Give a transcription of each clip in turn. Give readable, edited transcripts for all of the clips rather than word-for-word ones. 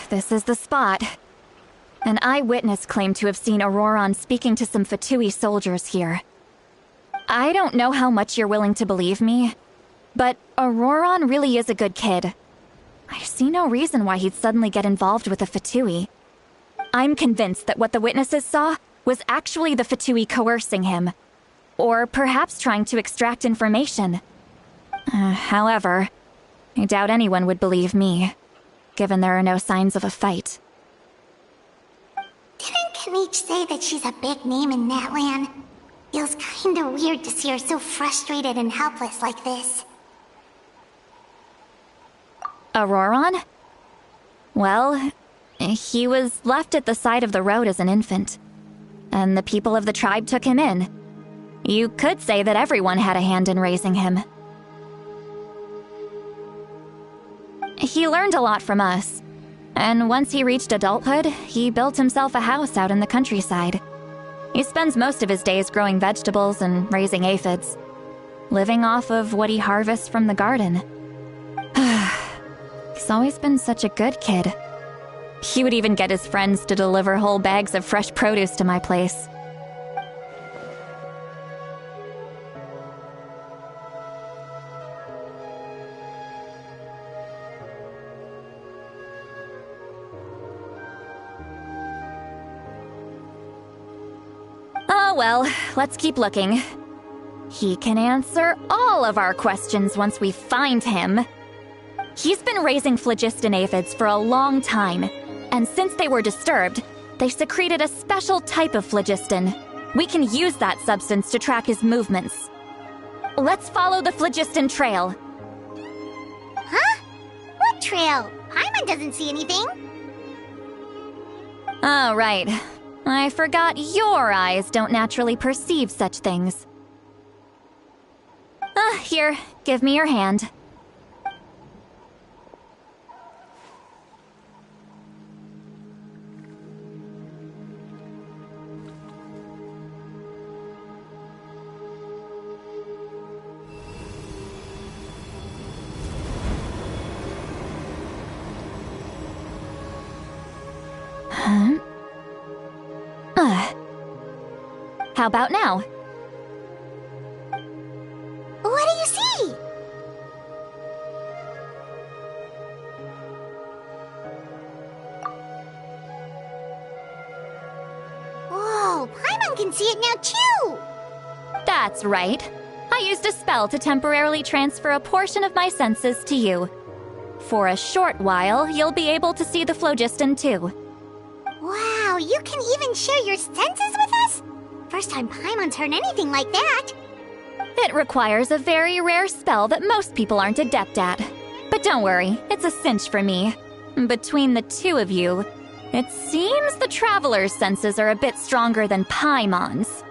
This is the spot. An eyewitness claimed to have seen Auroron speaking to some Fatui soldiers here. I don't know how much you're willing to believe me, but Auroron really is a good kid. I see no reason why he'd suddenly get involved with a Fatui. I'm convinced that what the witnesses saw was actually the Fatui coercing him, or perhaps trying to extract information. However, I doubt anyone would believe me, given there are no signs of a fight. Didn't Kanich say that she's a big name in Natlan? Feels kinda weird to see her so frustrated and helpless like this. Auroron? Well, he was left at the side of the road as an infant, and the people of the tribe took him in. You could say that everyone had a hand in raising him. He learned a lot from us, and once he reached adulthood, he built himself a house out in the countryside. He spends most of his days growing vegetables and raising aphids, living off of what he harvests from the garden. He's always been such a good kid. He would even get his friends to deliver whole bags of fresh produce to my place. Oh well, let's keep looking. He can answer all of our questions once we find him. He's been raising phlogiston aphids for a long time, and since they were disturbed, they secreted a special type of phlogiston. We can use that substance to track his movements. Let's follow the phlogiston trail. Huh? What trail? Paimon doesn't see anything. Oh, right. I forgot your eyes don't naturally perceive such things. Here, give me your hand. How about now? What do you see? Whoa, Paimon can see it now too! That's right. I used a spell to temporarily transfer a portion of my senses to you. For a short while, you'll be able to see the phlogiston too. Wow, you can even share your senses with us? First time Paimon's heard anything like that. It requires a very rare spell that most people aren't adept at. But don't worry, it's a cinch for me. Between the two of you, it seems the Traveler's senses are a bit stronger than Paimon's.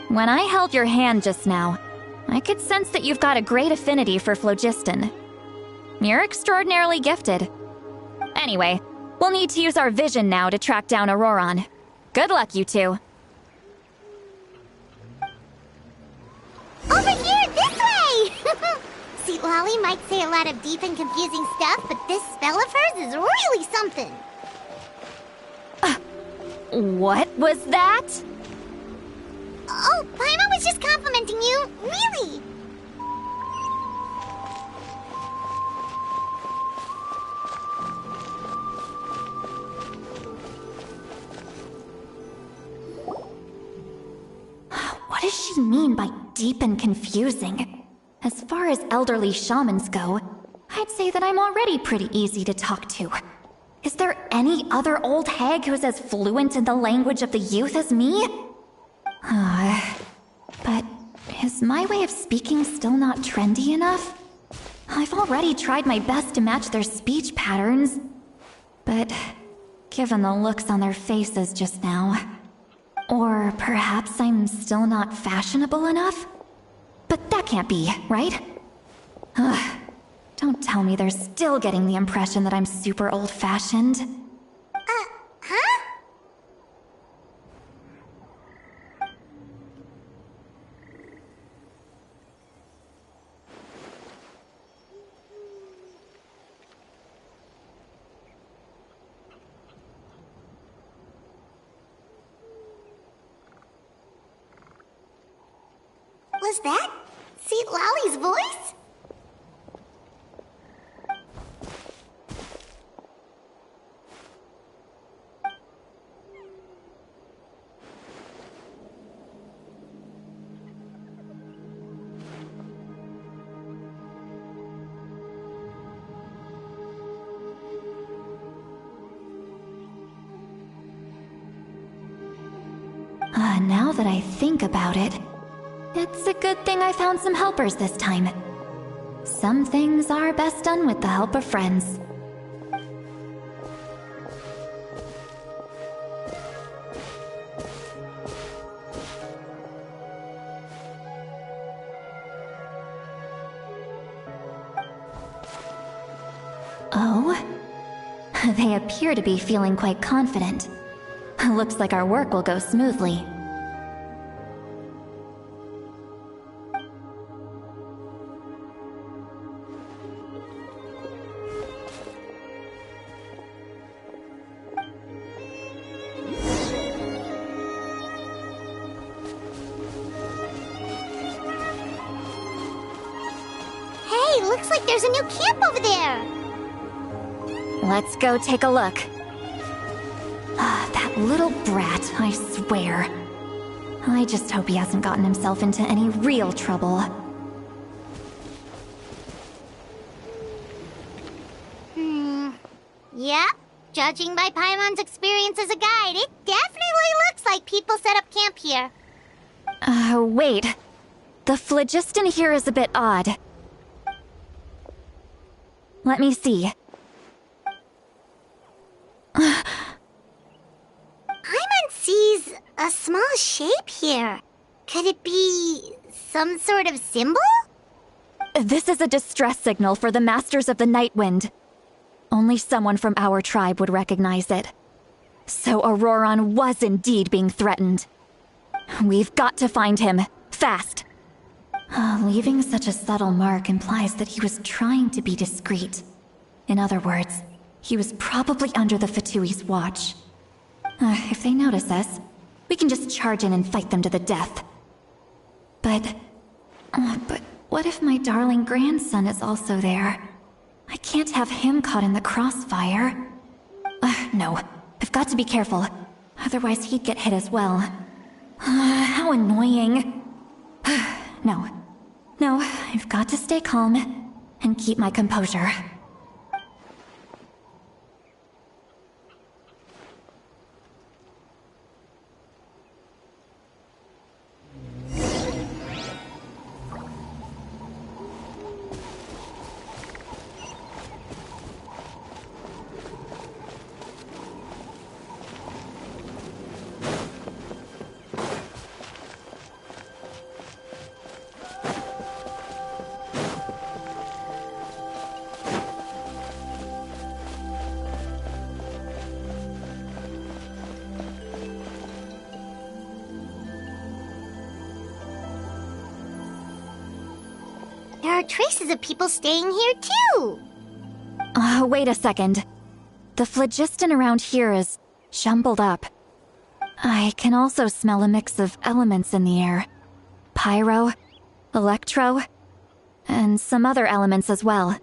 When I held your hand just now, I could sense that you've got a great affinity for phlogiston. You're extraordinarily gifted. Anyway, we'll need to use our vision now to track down Auroron. Good luck, you two. Over here, this way! See, Lolly might say a lot of deep and confusing stuff, but this spell of hers is really something. What was that? Oh, Paimon was just complimenting you, really. What does she mean by deep and confusing? As far as elderly shamans go, I'd say that I'm already pretty easy to talk to. Is there any other old hag who's as fluent in the language of the youth as me? But is my way of speaking still not trendy enough? I've already tried my best to match their speech patterns. But given the looks on their faces just now... Or perhaps I'm still not fashionable enough? But That can't be, right? Ugh. Don't tell me they're still getting the impression that I'm super old-fashioned. Huh? Was that St. Lally's voice? Now that I think about it, it's a good thing I found some helpers this time. Some things are best done with the help of friends. Oh? They appear to be feeling quite confident. Looks like our work will go smoothly. Hey, looks like there's a new camp over there! Let's go take a look. That little brat, I swear. I just hope he hasn't gotten himself into any real trouble. Yep. Judging by Paimon's experience as a guide, it definitely looks like people set up camp here. Wait. The phlogiston here is a bit odd. Let me see. Paimon sees a small shape here. Could it be some sort of symbol? This is a distress signal for the Masters of the Night Wind. Only someone from our tribe would recognize it. So Auroron was indeed being threatened. We've got to find him. Fast. Leaving such a subtle mark implies that he was trying to be discreet. In other words, he was probably under the Fatui's watch. If they notice us, we can just charge in and fight them to the death. But what if my darling grandson is also there? I can't have him caught in the crossfire. No, I've got to be careful. Otherwise he'd get hit as well. How annoying. No, I've got to stay calm and keep my composure. There are traces of people staying here too. Wait a second. The phlogiston around here is jumbled up. I can also smell a mix of elements in the air. Pyro, electro, and some other elements as well.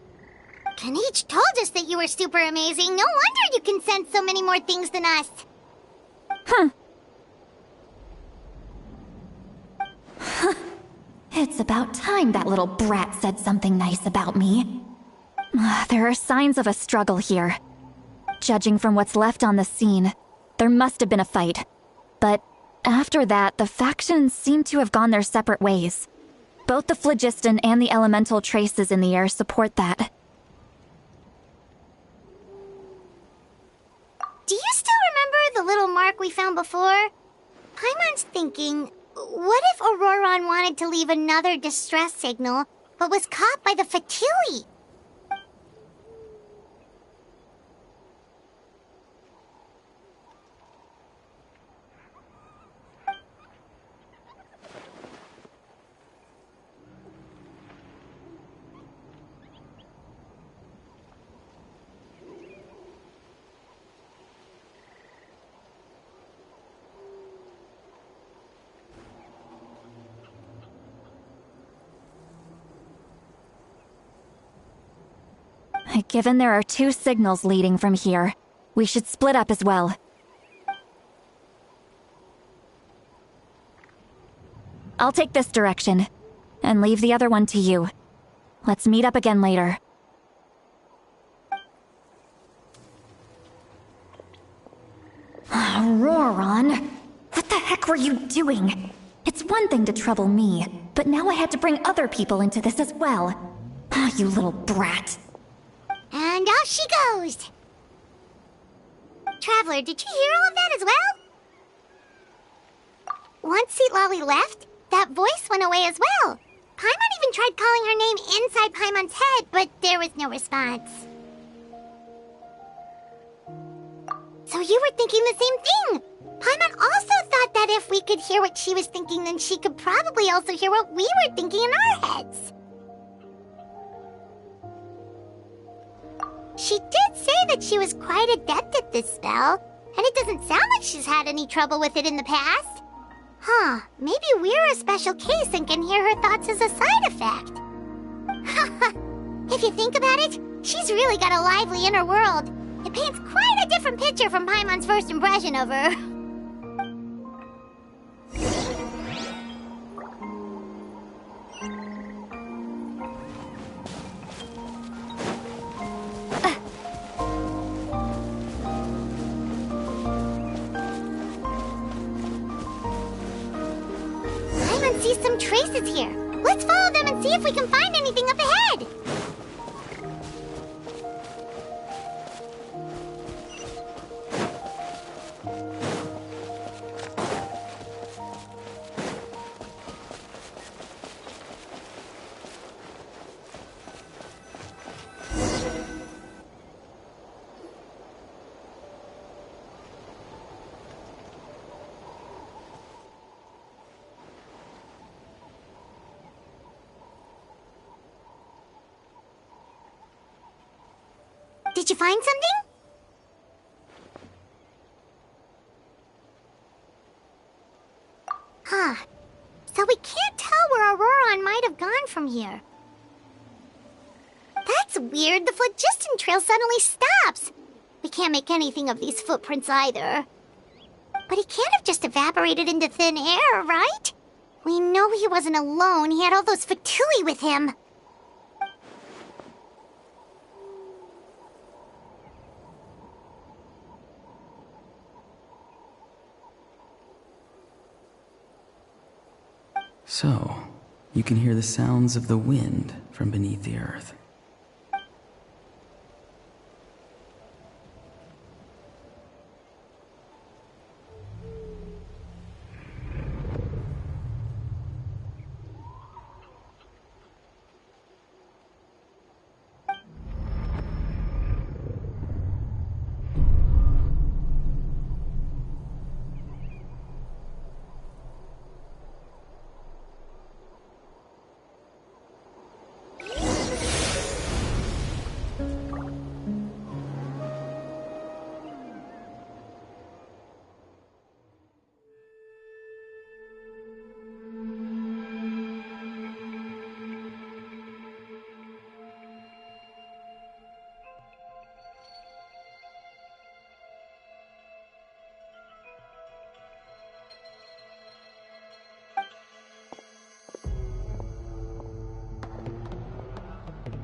Kanich told us that you were super amazing. No wonder you can sense so many more things than us. It's about time that little brat said something nice about me. There are signs of a struggle here. Judging from what's left on the scene, there must have been a fight. But after that, the factions seem to have gone their separate ways. Both the phlogiston and the elemental traces in the air support that. Do you still remember the little mark we found before? Paimon's thinking, what if Auroron wanted to leave another distress signal, but was caught by the Fatui? Given there are 2 signals leading from here, we should split up as well. I'll take this direction, and leave the other one to you. Let's meet up again later. Auroron, what the heck were you doing? It's one thing to trouble me, but now I had to bring other people into this as well. Ah, you little brat. And off she goes! Traveler, did you hear all of that as well? Once Seat Lolly left, that voice went away as well. Paimon even tried calling her name inside Paimon's head, but there was no response. So you were thinking the same thing! Paimon also thought that if we could hear what she was thinking, then she could probably also hear what we were thinking in our heads. She did say that she was quite adept at this spell, and it doesn't sound like she's had any trouble with it in the past. Huh, maybe we're a special case and can hear her thoughts as a side effect. If you think about it, she's really got a lively inner world. It paints quite a different picture from Paimon's first impression of her. See some traces here. Let's follow them and see if we can find anything up ahead. Did you find something? Huh. So we can't tell where Auroron might have gone from here. That's weird. The phlogiston trail suddenly stops. We can't make anything of these footprints either. But he can't have just evaporated into thin air, right? We know he wasn't alone. He had all those Fatui with him. So, you can hear the sounds of the wind from beneath the earth.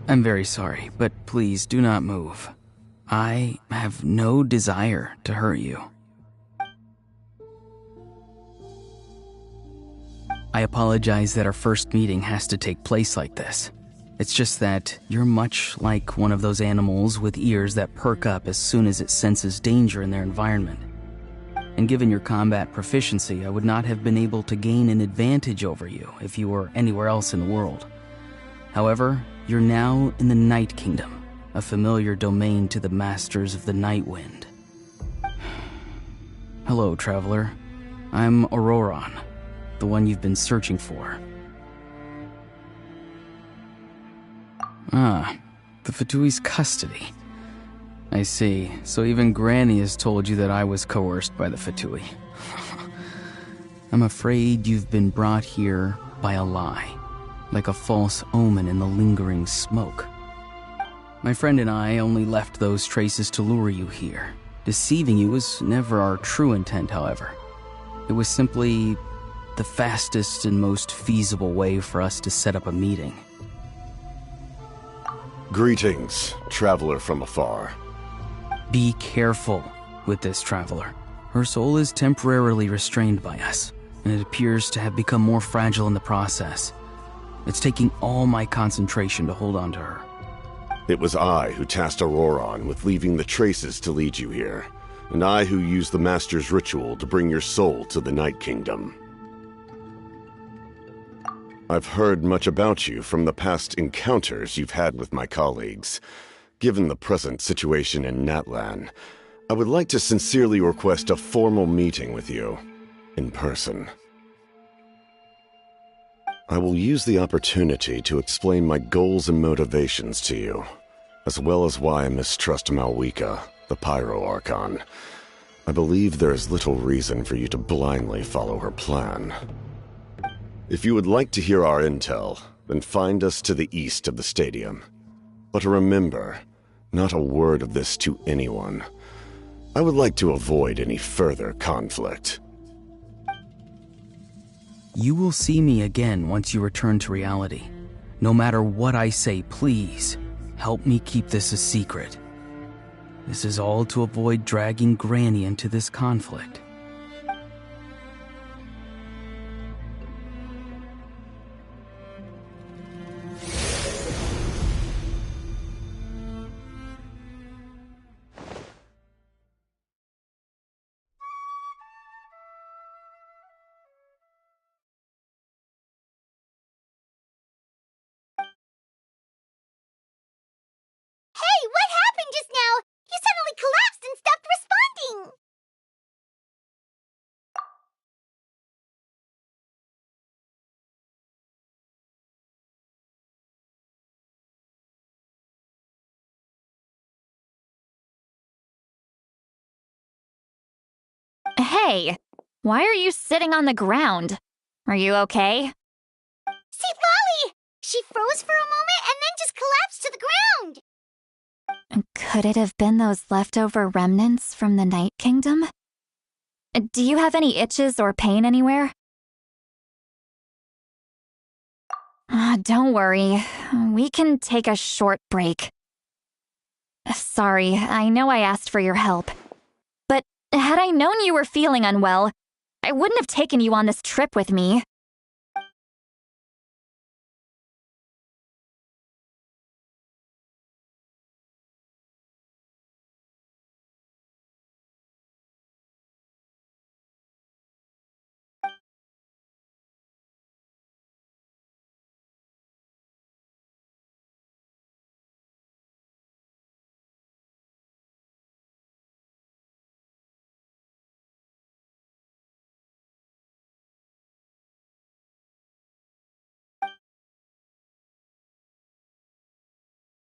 I'm very sorry, but please do not move. I have no desire to hurt you. I apologize that our first meeting has to take place like this. It's just that you're much like one of those animals with ears that perk up as soon as it senses danger in their environment. And given your combat proficiency, I would not have been able to gain an advantage over you if you were anywhere else in the world. However, you're now in the Night Kingdom, a familiar domain to the Masters of the Night Wind. Hello, traveler. I'm Auroron, the one you've been searching for. Ah, the Fatui's custody. I see. So even Granny has told you that I was coerced by the Fatui. I'm afraid you've been brought here by a lie, like a false omen in the lingering smoke. My friend and I only left those traces to lure you here. Deceiving you was never our true intent, however. It was simply the fastest and most feasible way for us to set up a meeting. Greetings, traveler from afar. Be careful with this traveler. Her soul is temporarily restrained by us, and it appears to have become more fragile in the process. It's taking all my concentration to hold on to her. It was I who tasked Auroron with leaving the traces to lead you here, and I who used the Master's ritual to bring your soul to the Night Kingdom. I've heard much about you from the past encounters you've had with my colleagues. Given the present situation in Natlan, I would like to sincerely request a formal meeting with you, in person. I will use the opportunity to explain my goals and motivations to you, as well as why I mistrust Malwika, the Pyro Archon. I believe there is little reason for you to blindly follow her plan. If you would like to hear our intel, then find us to the east of the stadium. But remember, not a word of this to anyone. I would like to avoid any further conflict. You will see me again once you return to reality. No matter what I say, please, help me keep this a secret. This is all to avoid dragging Granny into this conflict. Hey, what happened just now? You suddenly collapsed and stopped responding! Hey, why are you sitting on the ground? Are you okay? See, Lolly! She froze for a moment and then just collapsed to the ground! Could it have been those leftover remnants from the Night Kingdom? Do you have any itches or pain anywhere? Don't worry. We can take a short break. Sorry, I know I asked for your help. But had I known you were feeling unwell, I wouldn't have taken you on this trip with me.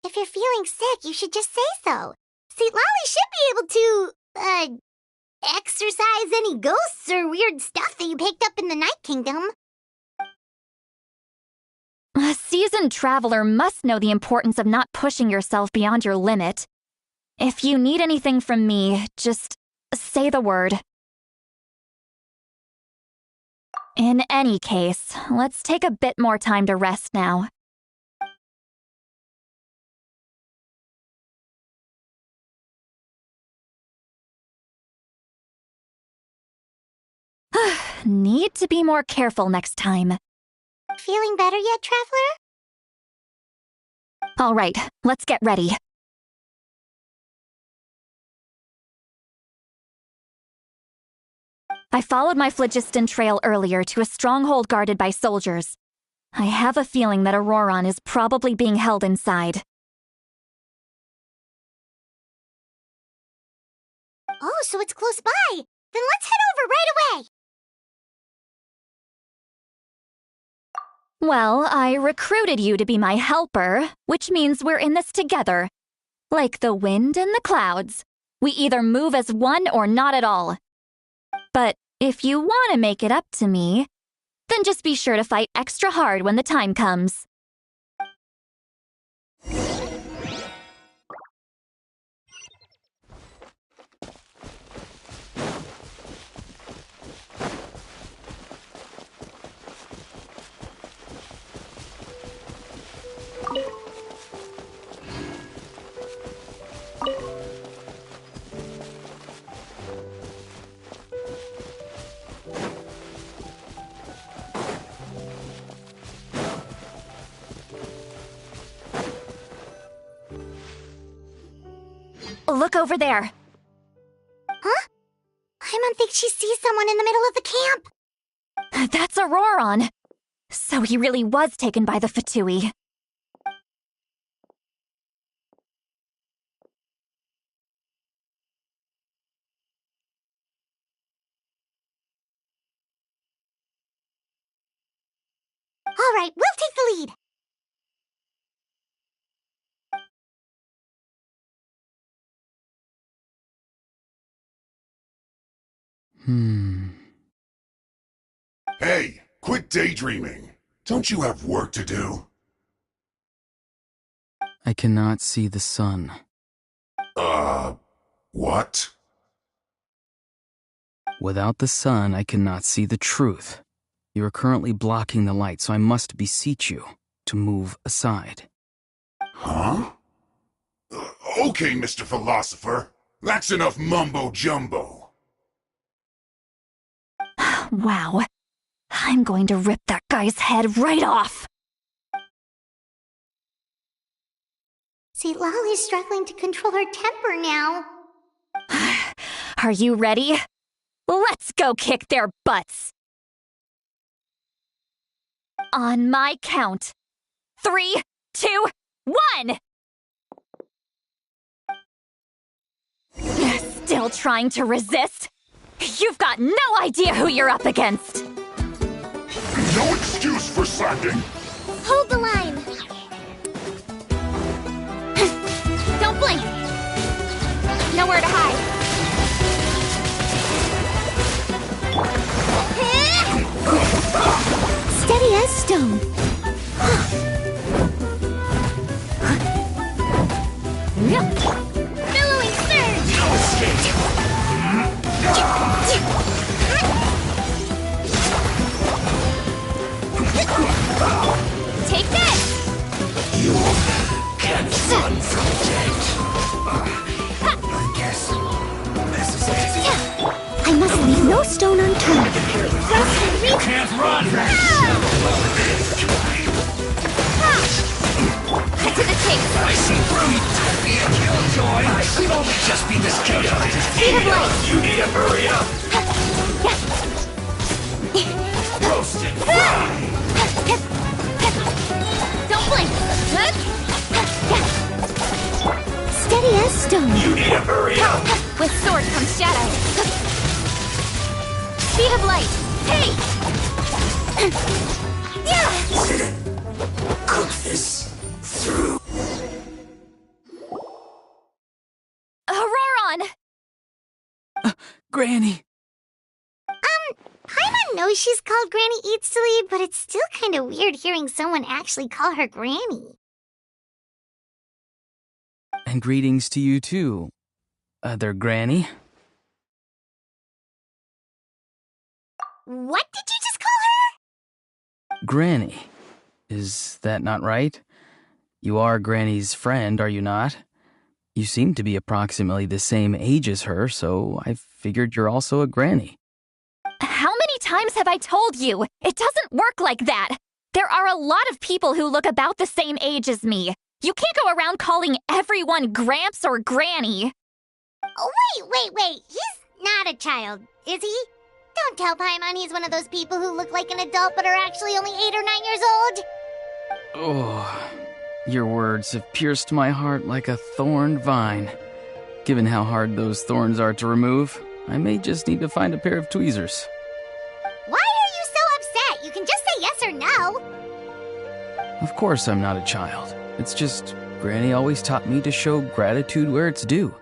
If you're feeling sick, you should just say so. See, Lolly should be able to, exorcise any ghosts or weird stuff that you picked up in the Night Kingdom. A seasoned traveler must know the importance of not pushing yourself beyond your limit. If you need anything from me, just say the word. In any case, let's take a bit more time to rest now. Need to be more careful next time. Feeling better yet, traveler? All right, let's get ready. I followed my phlogiston trail earlier to a stronghold guarded by soldiers. I have a feeling that Auroron is probably being held inside. Oh, so it's close by. Then let's head over right away. Well, I recruited you to be my helper, which means we're in this together. Like the wind and the clouds. We either move as one or not at all. But if you want to make it up to me, then just be sure to fight extra hard when the time comes. Look over there. Huh? I don't think she sees someone in the middle of the camp. That's Auroron. So he really was taken by the Fatui. All right, we'll take the lead. Hey, quit daydreaming. Don't you have work to do? I cannot see the sun. What? Without the sun, I cannot see the truth. You are currently blocking the light, so I must beseech you to move aside. Huh? Okay, Mr. Philosopher. That's enough mumbo-jumbo. Wow. I'm going to rip that guy's head right off. See, Lolly's struggling to control her temper now. Are you ready? Let's go kick their butts. On my count. 3, 2, 1! Still trying to resist? You've got no idea who you're up against! No excuse for slacking! Hold the line! Don't blink! Nowhere to hide! Steady as stone! Billowing surge! No escape! Take this! You can't run from death. I guess this is it. I must leave no stone unturned. You can't run! Cut to the chase! I see fruit! Be a killjoy! I should only just be this chaotic. Speed of light! You need to hurry up! Roast and fry! Don't blink! Steady as stone. You need to hurry up! With sword comes shadow. Speed of light. Hey! Cook this through. Auroron! Granny! Paimon knows she's called Granny Eats to Lead, but it's still kind of weird hearing someone actually call her Granny. And greetings to you too, other Granny. What did you just call her? Granny. Is that not right? You are Granny's friend, are you not? You seem to be approximately the same age as her, so I figured you're also a Granny. How many times have I told you? It doesn't work like that. There are a lot of people who look about the same age as me. You can't go around calling everyone Gramps or Granny. Oh, wait. He's not a child, is he? Don't tell Paimon he's one of those people who look like an adult but are actually only 8 or 9 years old. Oh, your words have pierced my heart like a thorned vine. Given how hard those thorns are to remove, I may just need to find a pair of tweezers. Why are you so upset? You can just say yes or no. Of course I'm not a child. It's just, Granny always taught me to show gratitude where it's due.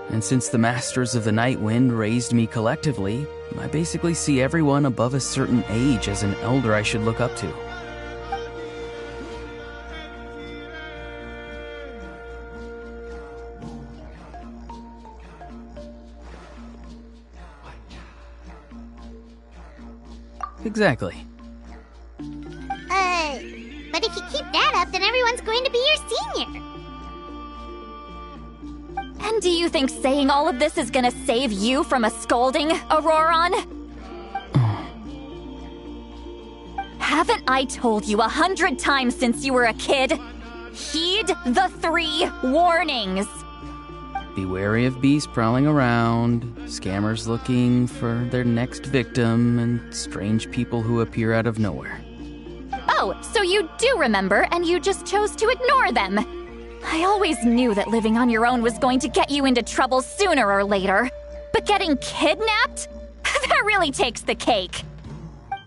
And since the Masters of the Night Wind raised me collectively, I basically see everyone above a certain age as an elder I should look up to. Exactly. But if you keep that up, then everyone's going to be your senior. And do you think saying all of this is gonna save you from a scolding, Auroron? Haven't I told you 100 times since you were a kid? Heed the 3 warnings. Be wary of beasts prowling around, scammers looking for their next victim, and strange people who appear out of nowhere. Oh, so you do remember, and you just chose to ignore them. I always knew that living on your own was going to get you into trouble sooner or later. But getting kidnapped? That really takes the cake.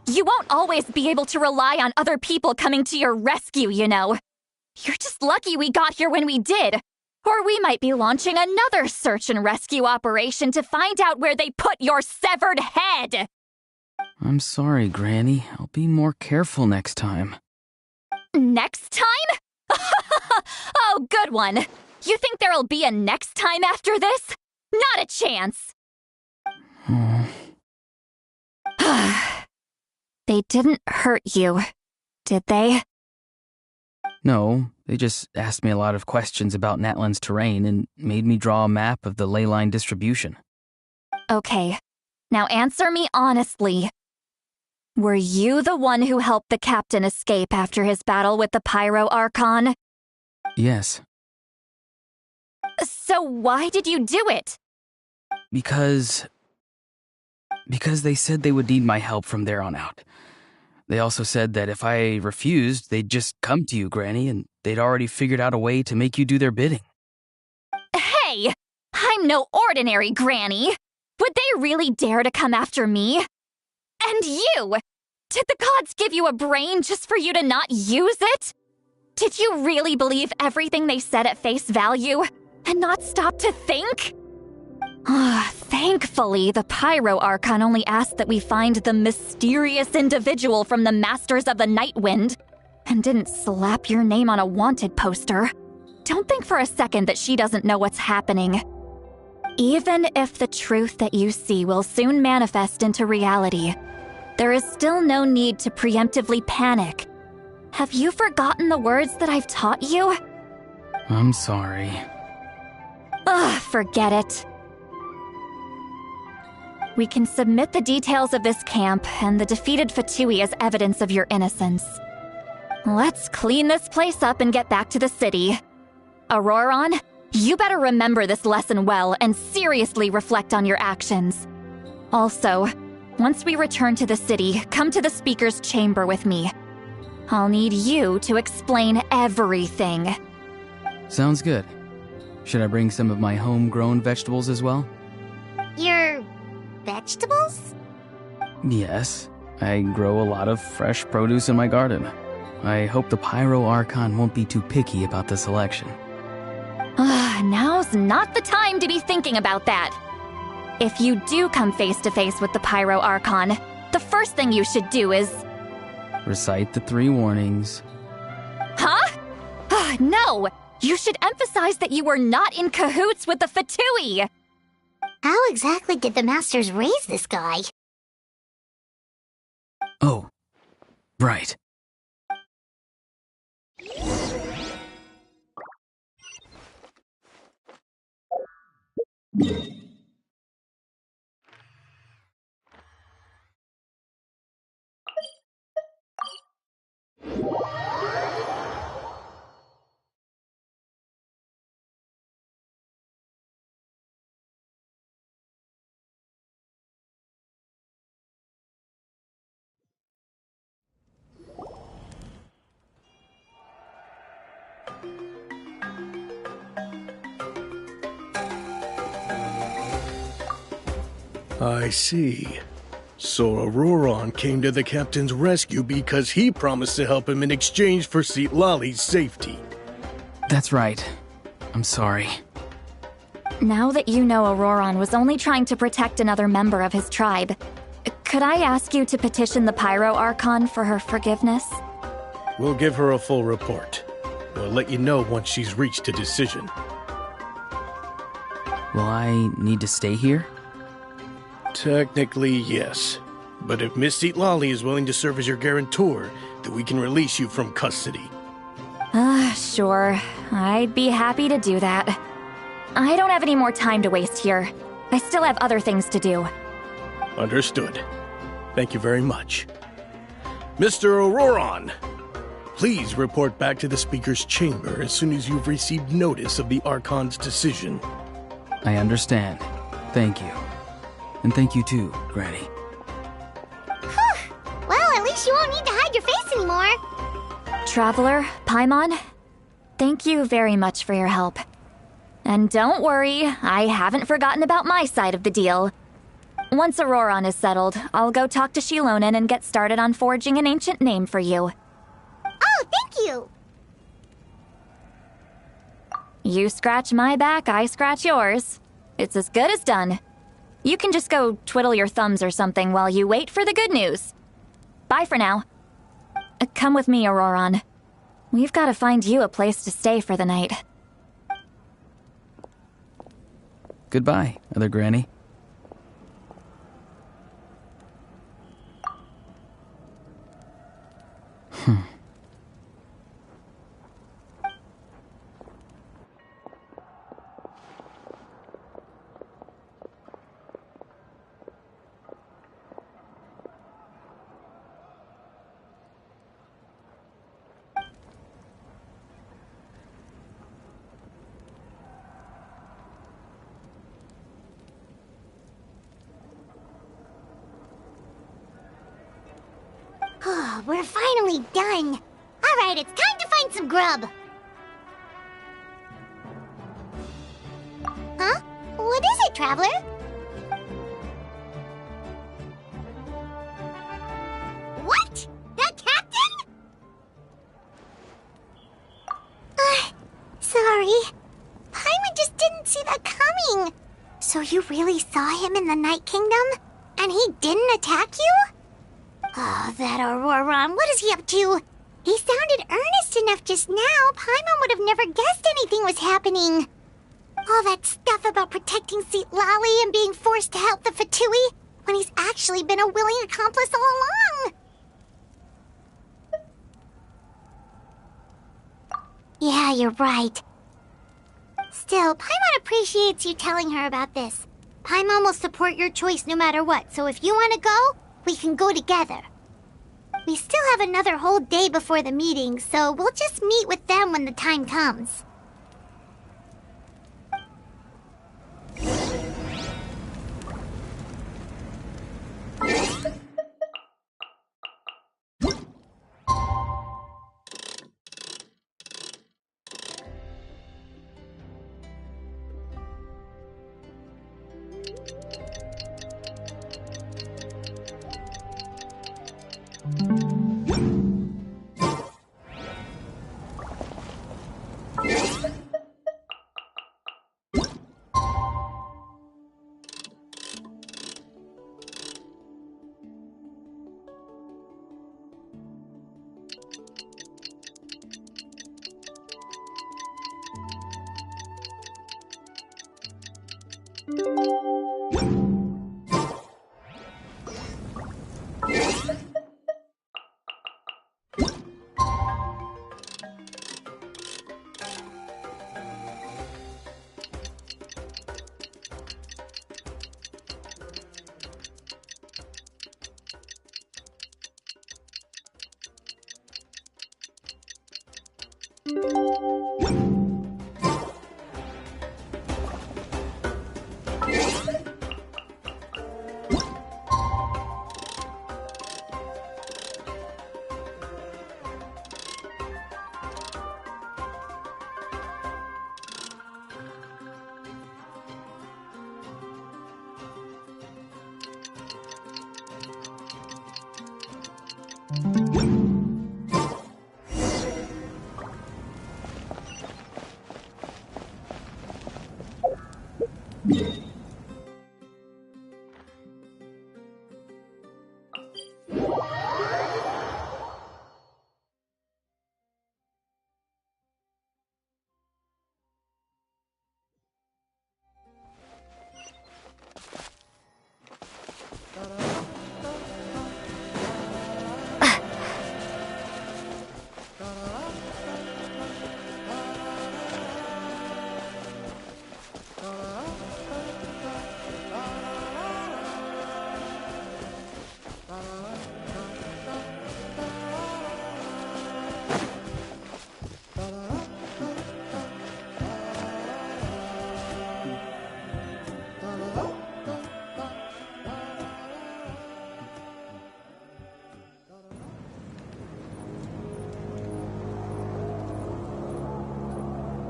You won't always be able to rely on other people coming to your rescue, you know. You're just lucky we got here when we did. Or we might be launching another search and rescue operation to find out where they put your severed head. I'm sorry, Granny. I'll be more careful next time. Next time? Oh, good one. You think there'll be a next time after this? Not a chance. They didn't hurt you, did they? No, they just asked me a lot of questions about Natlan's terrain and made me draw a map of the ley line distribution. Okay, now answer me honestly. Were you the one who helped the captain escape after his battle with the Pyro Archon? Yes. So why did you do it? Because they said they would need my help from there on out. They also said that if I refused, they'd just come to you, Granny, and they'd already figured out a way to make you do their bidding. Hey! I'm no ordinary Granny! Would they really dare to come after me? And you! Did the gods give you a brain just for you to not use it? Did you really believe everything they said at face value and not stop to think? Thankfully, the Pyro Archon only asked that we find the mysterious individual from the Masters of the Night Wind and didn't slap your name on a wanted poster. Don't think for a second that she doesn't know what's happening. Even if the truth that you see will soon manifest into reality, there is still no need to preemptively panic. Have you forgotten the words that I've taught you? I'm sorry. Forget it. We can submit the details of this camp and the defeated Fatui as evidence of your innocence. Let's clean this place up and get back to the city. Auroron, you better remember this lesson well and seriously reflect on your actions. Also, once we return to the city, come to the speaker's chamber with me. I'll need you to explain everything. Sounds good. Should I bring some of my homegrown vegetables as well? Your vegetables? Yes. I grow a lot of fresh produce in my garden. I hope the Pyro Archon won't be too picky about the selection. Now's not the time to be thinking about that. If you do come face to face with the Pyro Archon, the first thing you should do is... Recite the 3 warnings. Huh? No! You should emphasize that you were not in cahoots with the Fatui! How exactly did the Masters raise this guy? Oh, right. I see. So Auroron came to the captain's rescue because he promised to help him in exchange for Citlali's safety. That's right. I'm sorry. Now that you know Auroron was only trying to protect another member of his tribe, could I ask you to petition the Pyro Archon for her forgiveness? We'll give her a full report. We'll let you know once she's reached a decision. Will I need to stay here? Technically, yes. But if Miss Citlali is willing to serve as your guarantor, then we can release you from custody. Sure. I'd be happy to do that. I don't have any more time to waste here. I still have other things to do. Understood. Thank you very much. Mr. Auroron, please report back to the Speaker's chamber as soon as you've received notice of the Archon's decision. I understand. Thank you. And thank you too, Granny. Well, at least you won't need to hide your face anymore. Traveler, Paimon, thank you very much for your help. And don't worry, I haven't forgotten about my side of the deal. Once Auroron is settled, I'll go talk to Shilonen and get started on forging an ancient name for you. Oh, thank you. You scratch my back, I scratch yours. It's as good as done. You can just go twiddle your thumbs or something while you wait for the good news. Bye for now. Come with me, Auroron. We've got to find you a place to stay for the night. Goodbye, Other Granny. We're finally done. All right, it's time to find some grub. Huh? What is it, Traveler? What? The captain? Sorry. Paimon just didn't see that coming. So you really saw him in the Night Kingdom? And he didn't attack you? Oh, that Auroron, what is he up to? He sounded earnest enough just now. Paimon would have never guessed anything was happening. All that stuff about protecting Citlali and being forced to help the Fatui, when he's actually been a willing accomplice all along. Yeah, you're right. Still, Paimon appreciates you telling her about this. Paimon will support your choice no matter what, so if you want to go, we can go together. We still have another whole day before the meeting, so we'll just meet with them when the time comes.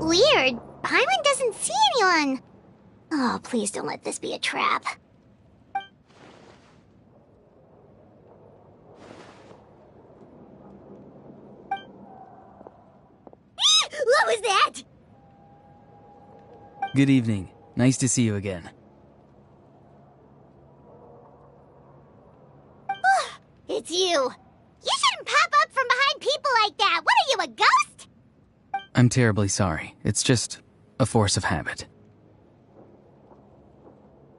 Weird. Paimon doesn't see anyone. Oh, please don't let this be a trap. What was that? Good evening. Nice to see you again. It's you. You shouldn't pop up from behind people like that. What are you, a ghost? I'm terribly sorry. It's just a force of habit.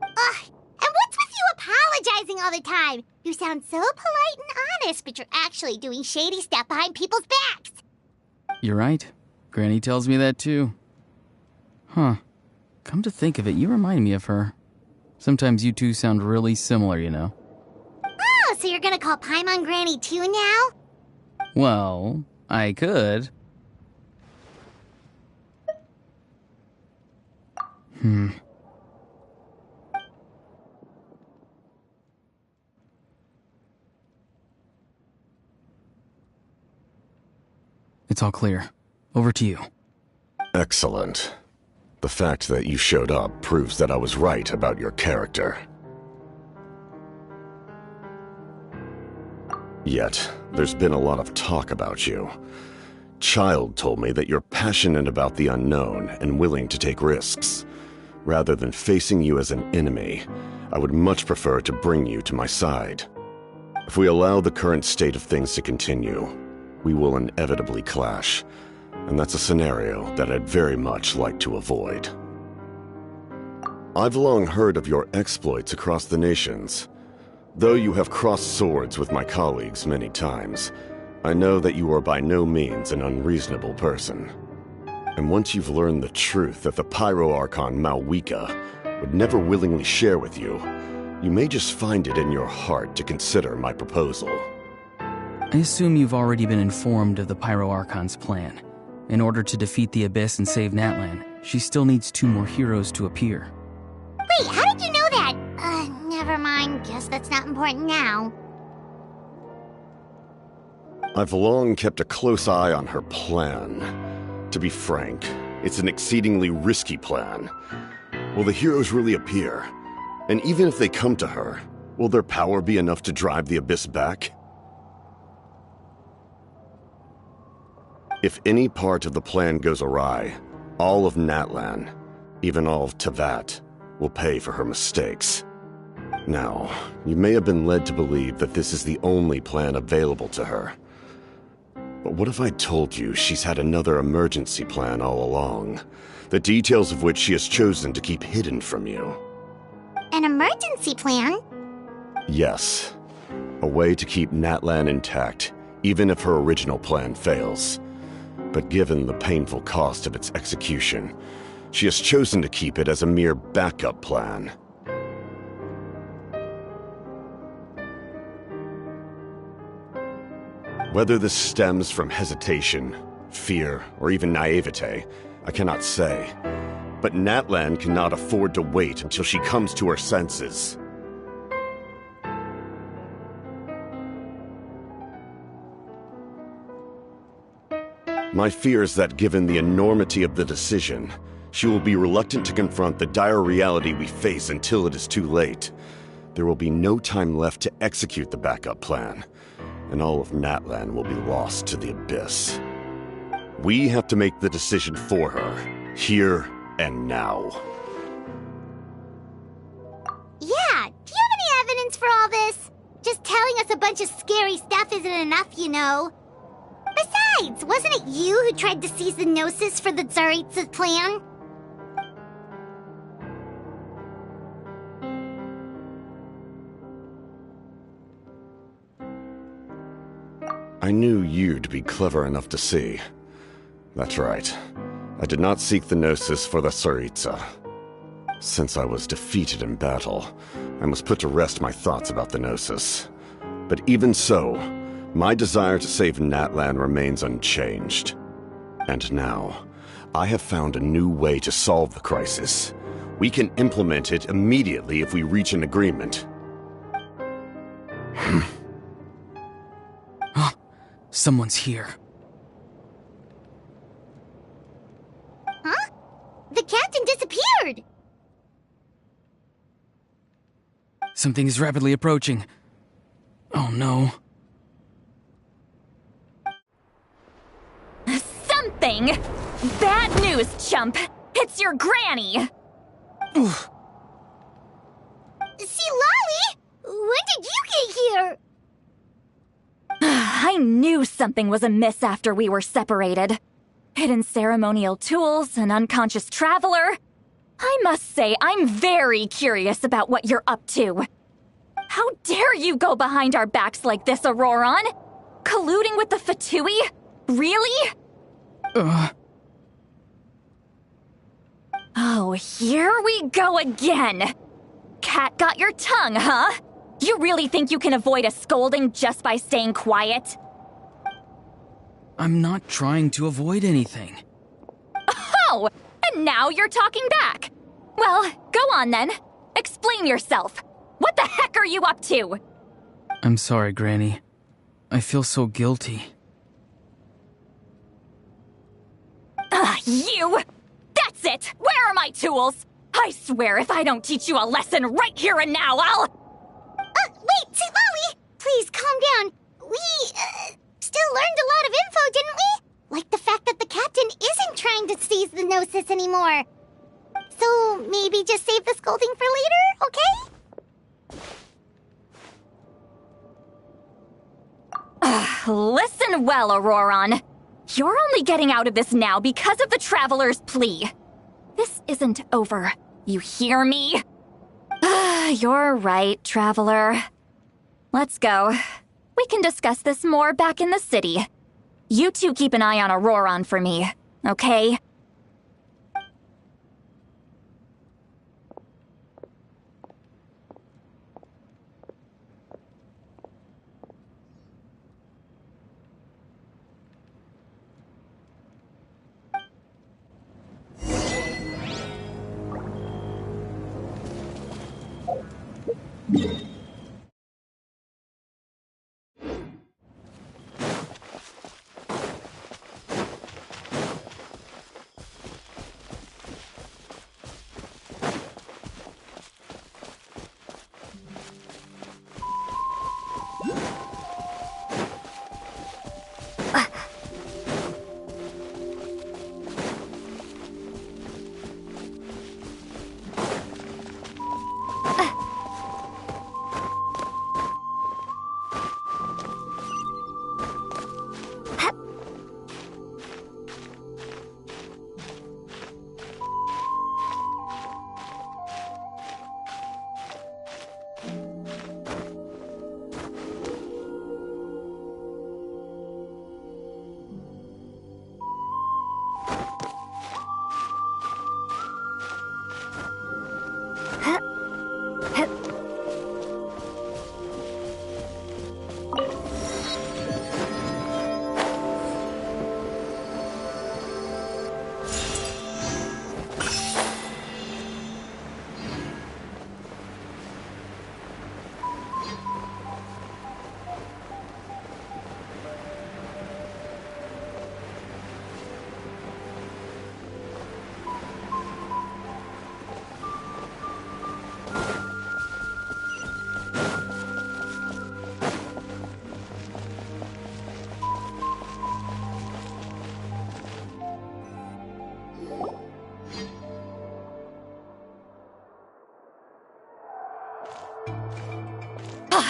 Ugh, and what's with you apologizing all the time? You sound so polite and honest, but you're actually doing shady stuff behind people's backs. You're right. Granny tells me that too. Huh. Come to think of it, you remind me of her. Sometimes you two sound really similar, you know. Oh, so you're gonna call Paimon Granny too now? Well, I could. It's all clear. Over to you. Excellent. The fact that you showed up proves that I was right about your character. Yet, there's been a lot of talk about you. Child told me that you're passionate about the unknown and willing to take risks. Rather than facing you as an enemy, I would much prefer to bring you to my side. If we allow the current state of things to continue, we will inevitably clash, and that's a scenario that I'd very much like to avoid. I've long heard of your exploits across the nations. Though you have crossed swords with my colleagues many times, I know that you are by no means an unreasonable person. And once you've learned the truth that the Pyro Archon Malwika would never willingly share with you, you may just find it in your heart to consider my proposal. I assume you've already been informed of the Pyro Archon's plan. In order to defeat the Abyss and save Natlan, she still needs 2 more heroes to appear. Wait, how did you know that? Never mind. Guess that's not important now. I've long kept a close eye on her plan. To be frank, it's an exceedingly risky plan. Will the heroes really appear? And even if they come to her, will their power be enough to drive the Abyss back? If any part of the plan goes awry, all of Natlan, even all of Tevat, will pay for her mistakes. Now, you may have been led to believe that this is the only plan available to her. But what if I told you she's had another emergency plan all along, the details of which she has chosen to keep hidden from you? An emergency plan? Yes. A way to keep Natlan intact, even if her original plan fails. But given the painful cost of its execution, she has chosen to keep it as a mere backup plan. Whether this stems from hesitation, fear, or even naivete, I cannot say. But Natlan cannot afford to wait until she comes to her senses. My fear is that given the enormity of the decision, she will be reluctant to confront the dire reality we face until it is too late. There will be no time left to execute the backup plan. and all of Natlan will be lost to the abyss. We have to make the decision for her, here and now. Yeah, do you have any evidence for all this? Just telling us a bunch of scary stuff isn't enough, you know. Besides, wasn't it you who tried to seize the Gnosis for the Tsaritsa's plan? I knew you'd be clever enough to see. That's right. I did not seek the Gnosis for the Tsaritsa. Since I was defeated in battle, I must put to rest my thoughts about the Gnosis. But even so, my desire to save Natlan remains unchanged. And now, I have found a new way to solve the crisis. We can implement it immediately if we reach an agreement. Someone's here. Huh? The captain disappeared! Something is rapidly approaching. Oh no. Something? Bad news, chump! It's your granny! Oof. See, Lolly! When did you get here? I knew something was amiss after we were separated. Hidden ceremonial tools, an unconscious traveler. I must say, I'm very curious about what you're up to. How dare you go behind our backs like this, Auroron? Colluding with the Fatui? Really? Oh, here we go again. Cat got your tongue, huh? You really think you can avoid a scolding just by staying quiet? I'm not trying to avoid anything. Oh, and now you're talking back. Well, go on then. Explain yourself. What the heck are you up to? I'm sorry, Granny. I feel so guilty. You! That's it! Where are my tools? I swear if I don't teach you a lesson right here and now, I'll... Wait, Lolly! Please, calm down. We, still learned a lot of info, didn't we? Like the fact that the captain isn't trying to seize the Gnosis anymore. So, maybe just save the scolding for later, okay? Listen well, Auroron. You're only getting out of this now because of the Traveler's plea. This isn't over. You hear me? You're right, Traveler. Let's go. We can discuss this more back in the city. You two keep an eye on Auroron for me, okay?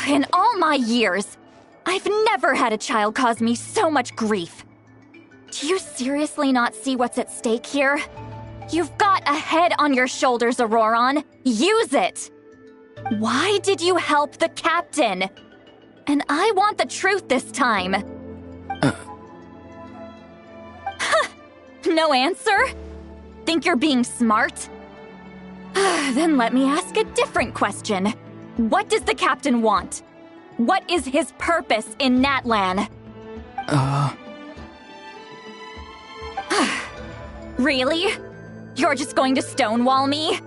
In all my years, I've never had a child cause me so much grief. Do you seriously not see what's at stake here? You've got a head on your shoulders, Auroron. Use it! Why did you help the captain? And I want the truth this time. No answer? Think you're being smart? Then let me ask a different question. What does the captain want? What is his purpose in Natlan? Really? You're just going to stonewall me?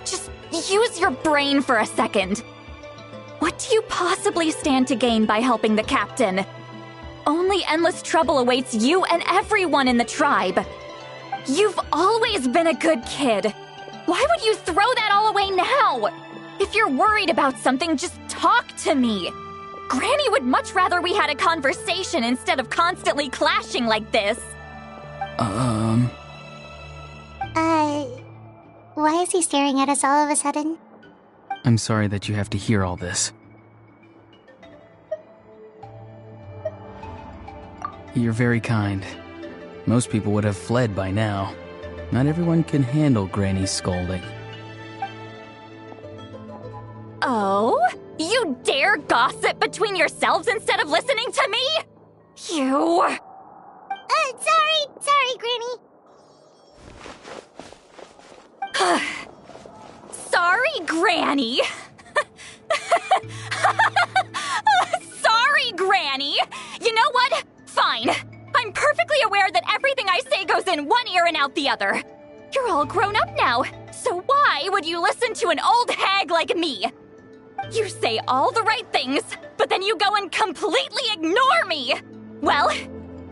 Just use your brain for a second. What do you possibly stand to gain by helping the captain? Only endless trouble awaits you and everyone in the tribe. You've always been a good kid. Why would you throw that all away now? If you're worried about something, just talk to me. Granny would much rather we had a conversation instead of constantly clashing like this. Why is he staring at us all of a sudden? I'm sorry that you have to hear all this. You're very kind. Most people would have fled by now. Not everyone can handle Granny's scolding. Oh? You dare gossip between yourselves instead of listening to me? You... Sorry, Granny. Sorry, Granny. Sorry, Granny. You know what? Fine. I'm perfectly aware that everything I say goes in one ear and out the other. You're all grown up now, so why would you listen to an old hag like me? You say all the right things, but then you go and completely ignore me. Well,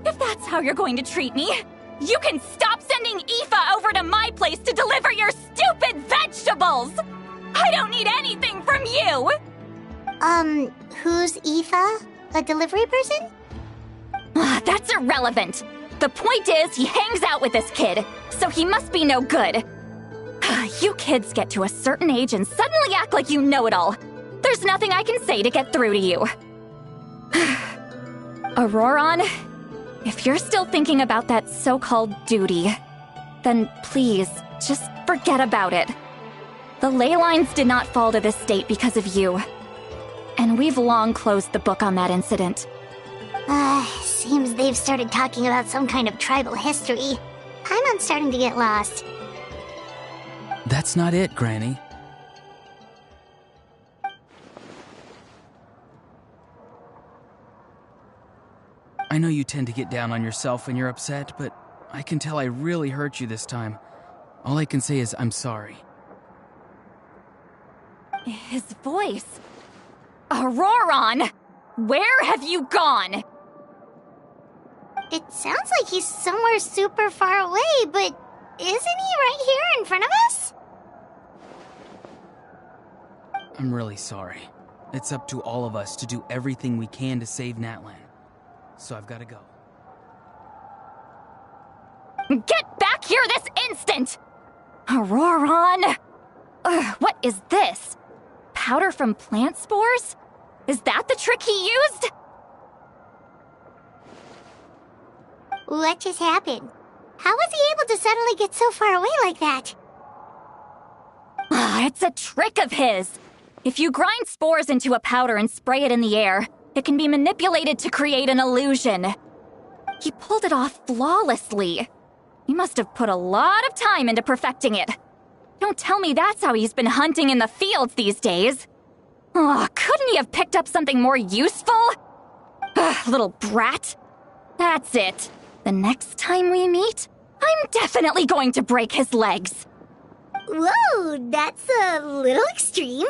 if that's how you're going to treat me, you can stop sending Aoife over to my place to deliver your stupid vegetables! I don't need anything from you! Who's Aoife? A delivery person? That's irrelevant. The point is, he hangs out with this kid, so he must be no good. You kids get to a certain age and suddenly act like you know it all. There's nothing I can say to get through to you. Auroron, if you're still thinking about that so-called duty, then please, just forget about it. The ley lines did not fall to this state because of you. And we've long closed the book on that incident. Seems they've started talking about some kind of tribal history. I'm starting to get lost. That's not it, Granny. I know you tend to get down on yourself when you're upset, but I can tell I really hurt you this time. All I can say is I'm sorry. His voice. Auroron! Where have you gone? It sounds like he's somewhere super far away, but isn't he right here in front of us? I'm really sorry. It's up to all of us to do everything we can to save Natlan. So I've got to go. Get back here this instant! Auroron! What is this? Powder from plant spores? Is that the trick he used? What just happened? How was he able to suddenly get so far away like that? It's a trick of his. If you grind spores into a powder and spray it in the air, it can be manipulated to create an illusion. He pulled it off flawlessly. He must have put a lot of time into perfecting it. Don't tell me that's how he's been hunting in the fields these days. Couldn't he have picked up something more useful? Little brat. That's it. The next time we meet, I'm definitely going to break his legs. Whoa, that's a little extreme.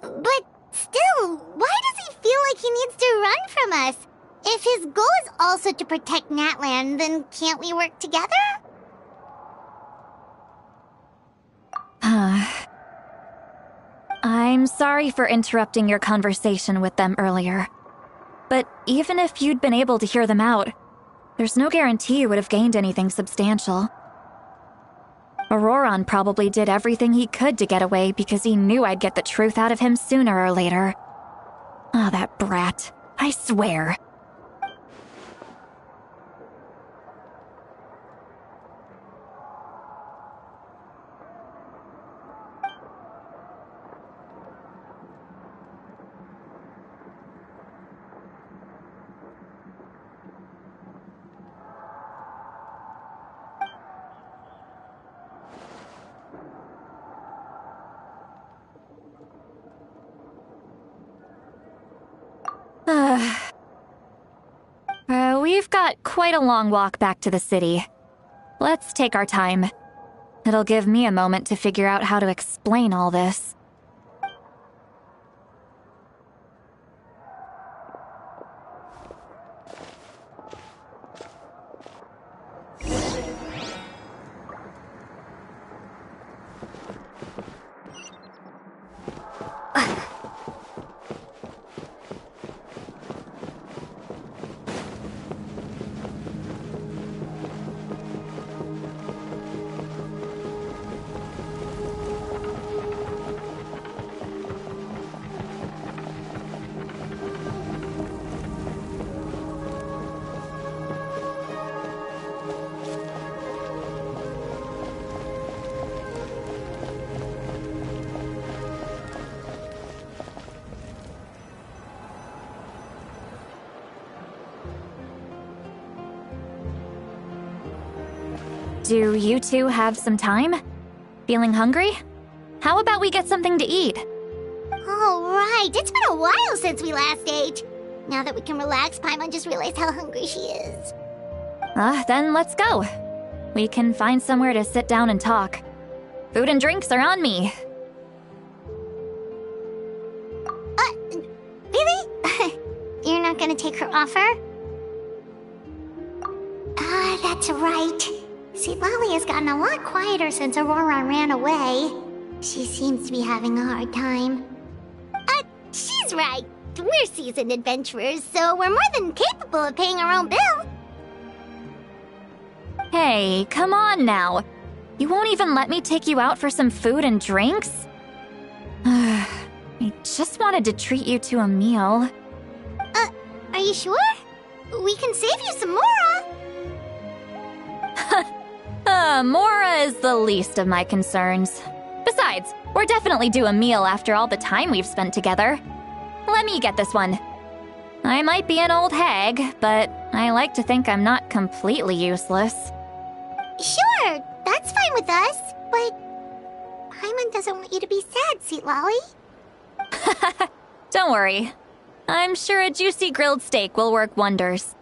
But still, why does he feel like he needs to run from us? If his goal is also to protect Natlan, then can't we work together? I'm sorry for interrupting your conversation with them earlier. But even if you'd been able to hear them out, there's no guarantee you would have gained anything substantial. Auroron probably did everything he could to get away because he knew I'd get the truth out of him sooner or later. Ah, that brat. I swear. We've got quite a long walk back to the city. Let's take our time. It'll give me a moment to figure out how to explain all this. Do you two have some time? Feeling hungry? How about we get something to eat? Oh, right. It's been a while since we last ate. Now that we can relax, Paimon just realized how hungry she is. Then let's go. We can find somewhere to sit down and talk. Food and drinks are on me. Really? You're not gonna take her offer? That's right. See, Lolly has gotten a lot quieter since Aurora ran away. She seems to be having a hard time. She's right. We're seasoned adventurers, so we're more than capable of paying our own bill. Hey, come on now. You won't even let me take you out for some food and drinks? I just wanted to treat you to a meal. Are you sure? We can save you some more. Mora is the least of my concerns. Besides, we're definitely due a meal after all the time we've spent together. Let me get this one. I might be an old hag, but I like to think I'm not completely useless. Sure, that's fine with us, but Paimon doesn't want you to be sad, sweet Lolly. Don't worry. I'm sure a juicy grilled steak will work wonders.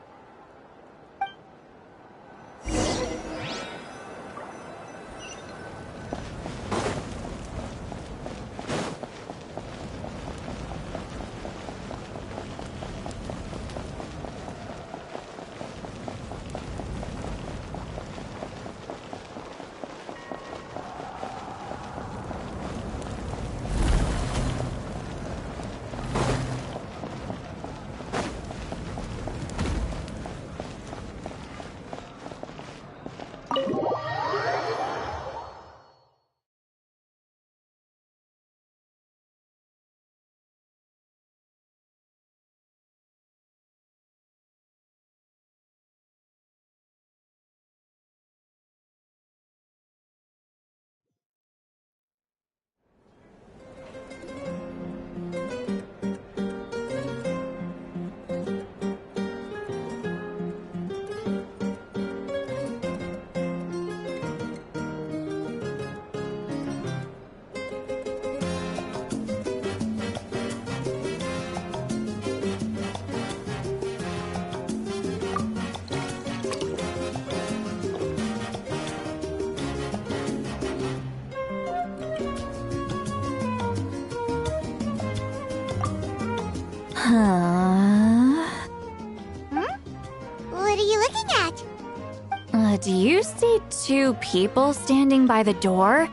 What are you looking at? Do you see two people standing by the door?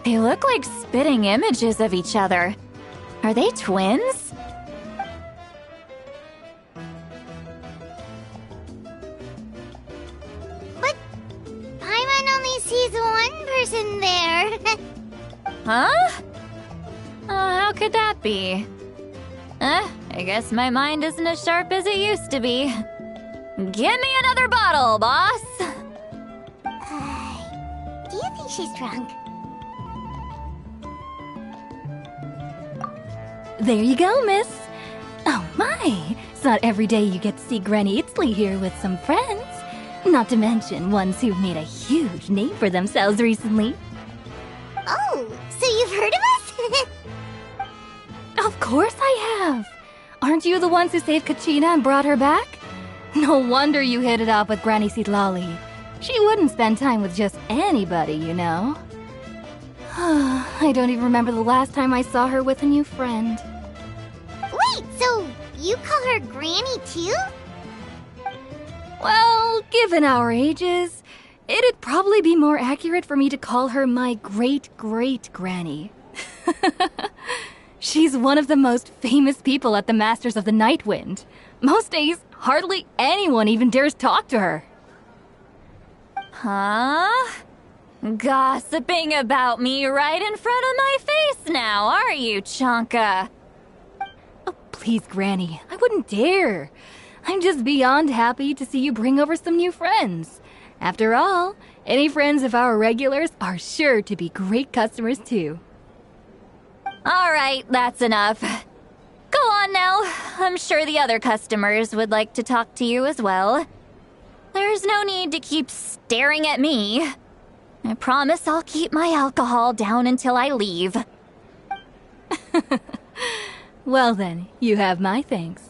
They look like spitting images of each other. Are they twins? But Paimon only sees one person there. Huh? How could that be? I guess my mind isn't as sharp as it used to be. Give me another bottle, boss! Do you think she's drunk? There you go, miss. Oh my, it's not every day you get to see Granny Itzley here with some friends. Not to mention ones who've made a huge name for themselves recently. Oh, so you've heard of us? Of course I have. Aren't you the ones who saved Kachina and brought her back? No wonder you hit it off with Granny Sitlali. She wouldn't spend time with just anybody, you know. I don't even remember the last time I saw her with a new friend. Wait, so you call her Granny too? Well, given our ages, it'd probably be more accurate for me to call her my great-great-granny. She's one of the most famous people at the Masters of the Nightwind. Most days, hardly anyone even dares talk to her. Huh? Gossiping about me right in front of my face now, are you, Chonka? Oh, please, Granny, I wouldn't dare. I'm just beyond happy to see you bring over some new friends. After all, any friends of our regulars are sure to be great customers too. All right, that's enough. Go on now. I'm sure the other customers would like to talk to you as well. There's no need to keep staring at me. I promise I'll keep my alcohol down until I leave. Well then, you have my thanks.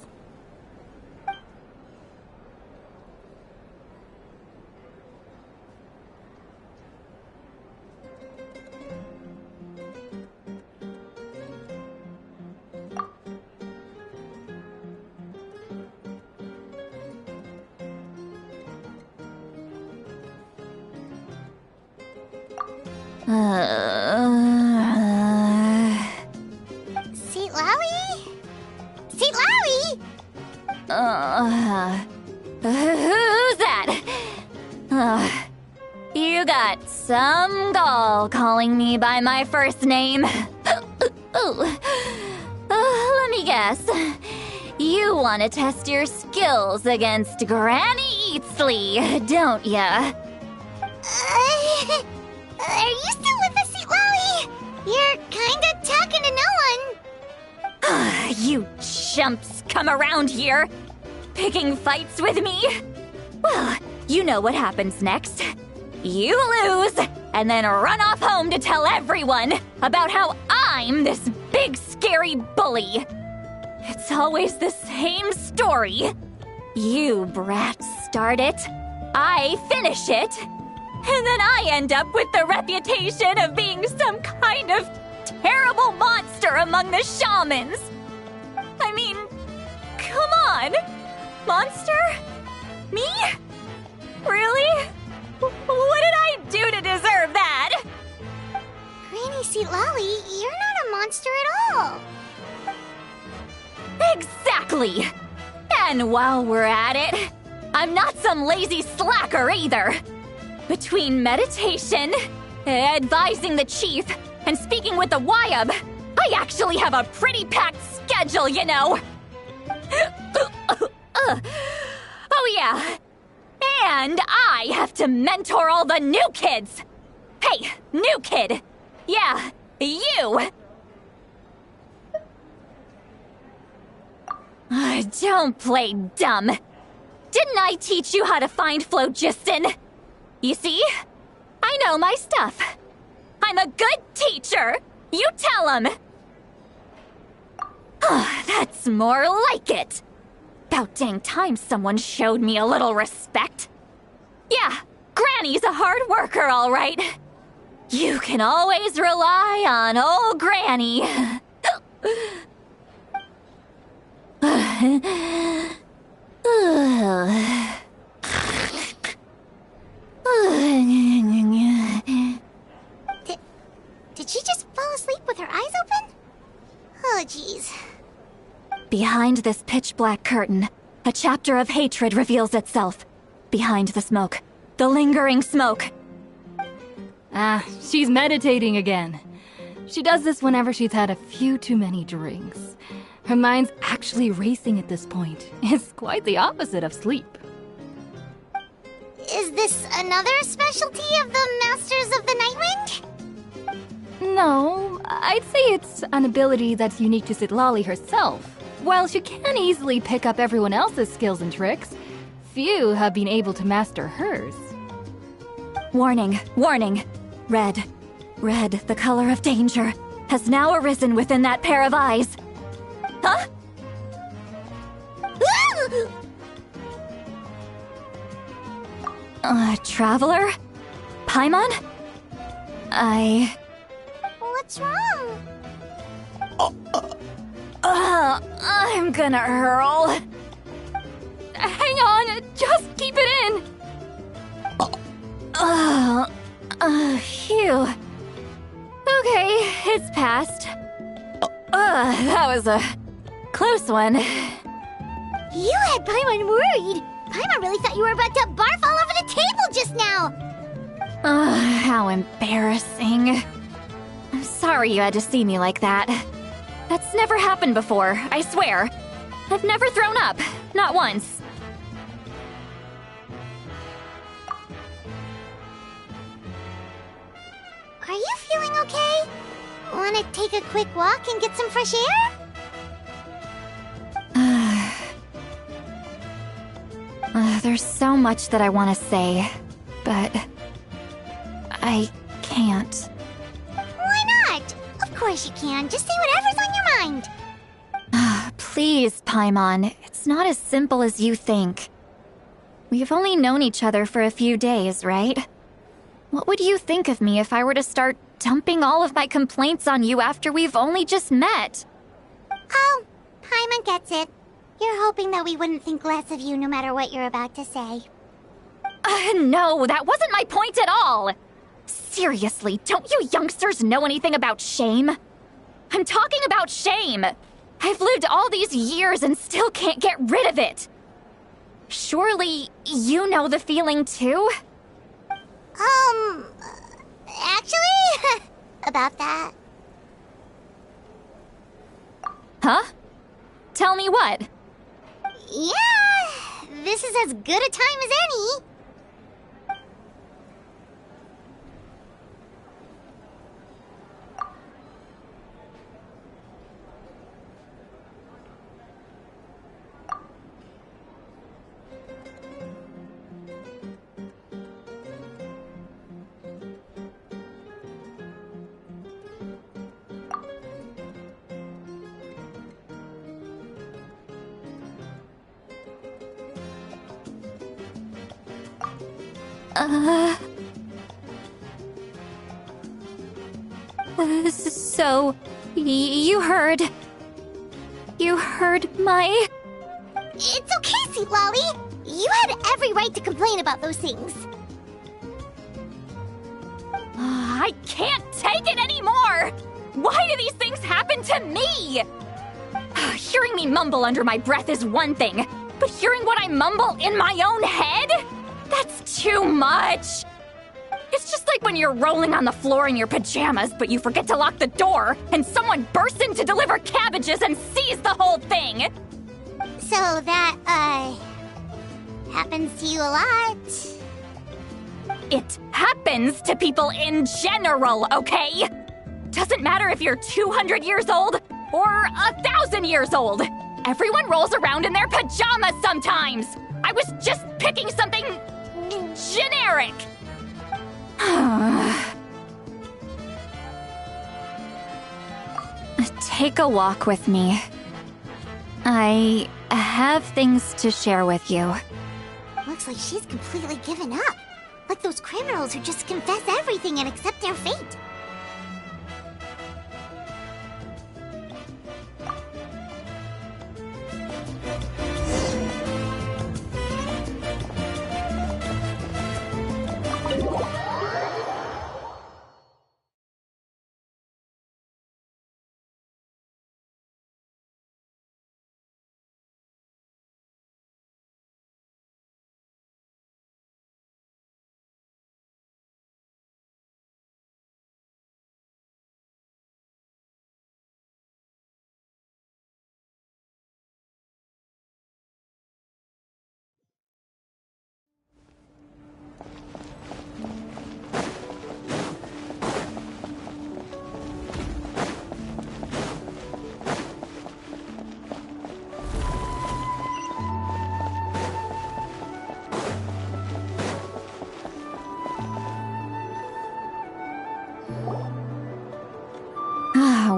Sitlali? Sitlali? Who's that? You got some gall calling me by my first name. Let me guess. You want to test your skills against Granny Eatsley, don't ya? Are you still with us, Sitlali? You're kinda talking to no one. You chumps come around here, picking fights with me? Well, you know what happens next. You lose, and then run off home to tell everyone about how I'm this big scary bully. It's always the same story. You brats start it, I finish it, and then I end up with the reputation of being some kind of terrible monster among the shamans. I mean, come on. Monster? Me? Really? What did I do to deserve that? Granny Sitlali, you're not a monster at all. Exactly! And while we're at it, I'm not some lazy slacker either. Between meditation, advising the chief, and speaking with the Wyab, I actually have a pretty packed schedule, you know. Oh yeah. And I have to mentor all the new kids. Hey, new kid. Yeah, you. Don't play dumb. Didn't I teach you how to find phlogiston? You see? I know my stuff. I'm a good teacher. You tell him. That's more like it. About dang time someone showed me a little respect. Yeah, Granny's a hard worker, all right. You can always rely on old Granny. Did Behind this pitch-black curtain, a chapter of hatred reveals itself. Behind the smoke. The lingering smoke. Ah, she's meditating again. She does this whenever she's had a few too many drinks. Her mind's actually racing at this point. It's quite the opposite of sleep. Is this another specialty of the Masters of the Nightwind? No, I'd say it's an ability that's unique to Citlali herself. While she can easily pick up everyone else's skills and tricks, few have been able to master hers. Warning, warning. Red. Red, the color of danger, has now arisen within that pair of eyes. Huh? Traveler? Paimon? What's wrong? I'm gonna hurl. Hang on, just keep it in! Phew. Okay, it's passed. That was a close one. You had Paimon worried. Paimon really thought you were about to barf all over the table just now. How embarrassing. I'm sorry you had to see me like that. That's never happened before, I swear. I've never thrown up, not once. Are you feeling okay? Want to take a quick walk and get some fresh air? There's so much that I want to say, but I can't. Why not? Of course you can. Just say whatever's on your mind. Please, Paimon, it's not as simple as you think. We've only known each other for a few days, right? What would you think of me if I were to start dumping all of my complaints on you after we've only just met? Oh, Paimon gets it. You're hoping that we wouldn't think less of you no matter what you're about to say. No, that wasn't my point at all! Seriously, don't you youngsters know anything about shame? I'm talking about shame! I've lived all these years and still can't get rid of it! Surely, you know the feeling too? Actually, about that. Huh? Tell me what? Yeah, this is as good a time as any. So, you heard... You heard my... It's okay, Citlali. You had every right to complain about those things. I can't take it anymore! Why do these things happen to me? Hearing me mumble under my breath is one thing, but hearing what I mumble in my own head? That's too much! It's just like when you're rolling on the floor in your pajamas, but you forget to lock the door, and someone bursts in to deliver cabbages and sees the whole thing! So that, happens to you a lot. It happens to people in general, okay? Doesn't matter if you're 200 years old or 1,000 years old. Everyone rolls around in their pajamas sometimes. I was just picking something generic. Take a walk with me. I have things to share with you. Looks like she's completely given up. Like those criminals who just confess everything and accept their fate.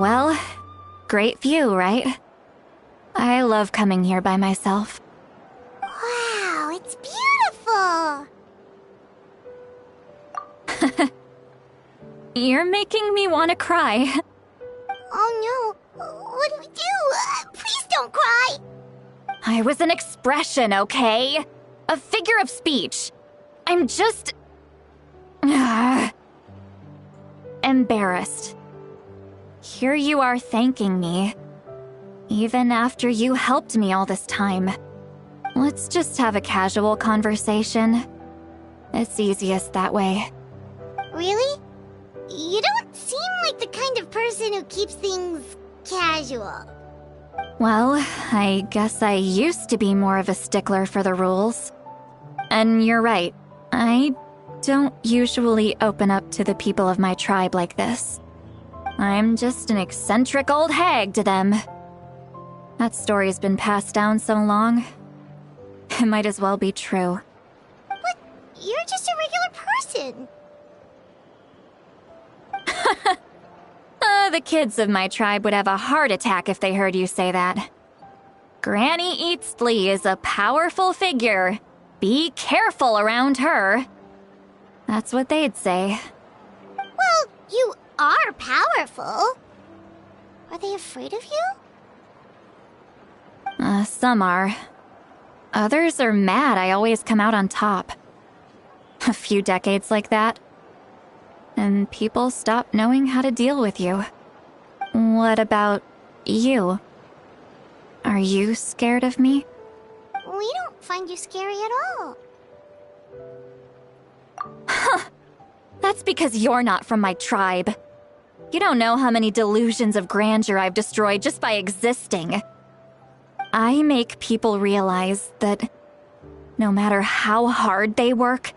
Well, great view, right? I love coming here by myself. Wow, it's beautiful! You're making me want to cry. Oh no, what do we do? Please don't cry! I was an expression, okay? A figure of speech. I'm just... embarrassed. Here you are thanking me. Even after you helped me all this time. Let's just have a casual conversation. It's easiest that way. Really? You don't seem like the kind of person who keeps things casual. Well, I guess I used to be more of a stickler for the rules. And you're right, I don't usually open up to the people of my tribe like this. I'm just an eccentric old hag to them. That story's been passed down so long, it might as well be true. But you're just a regular person. The kids of my tribe would have a heart attack if they heard you say that. Granny Eatsley is a powerful figure. Be careful around her. That's what they'd say. Well, you are powerful. Are they afraid of you? Some are. Others are mad I always come out on top. A few decades like that, and people stop knowing how to deal with you. What about you? Are you scared of me? We don't find you scary at all. That's because you're not from my tribe. You don't know how many delusions of grandeur I've destroyed just by existing. I make people realize that no matter how hard they work,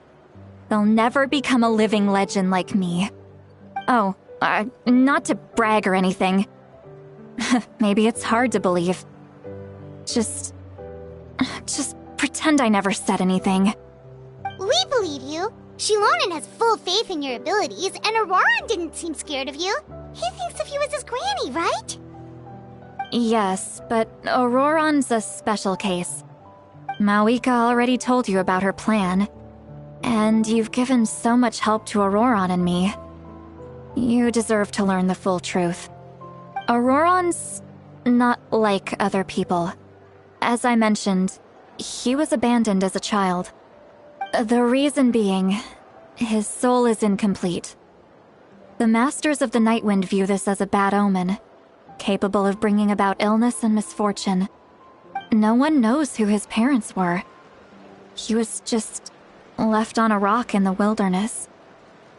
they'll never become a living legend like me. Oh, not to brag or anything. Maybe it's hard to believe. Just pretend I never said anything. We believe you. Shilonen has full faith in your abilities, and Auroran didn't seem scared of you. He thinks of you as his granny, right? Yes, but Auroran's a special case. Mawika already told you about her plan. And you've given so much help to Auroran and me. You deserve to learn the full truth. Auroran's not like other people. As I mentioned, he was abandoned as a child. The reason being, his soul is incomplete. The Masters of the Nightwind view this as a bad omen, capable of bringing about illness and misfortune. No one knows who his parents were. He was just left on a rock in the wilderness.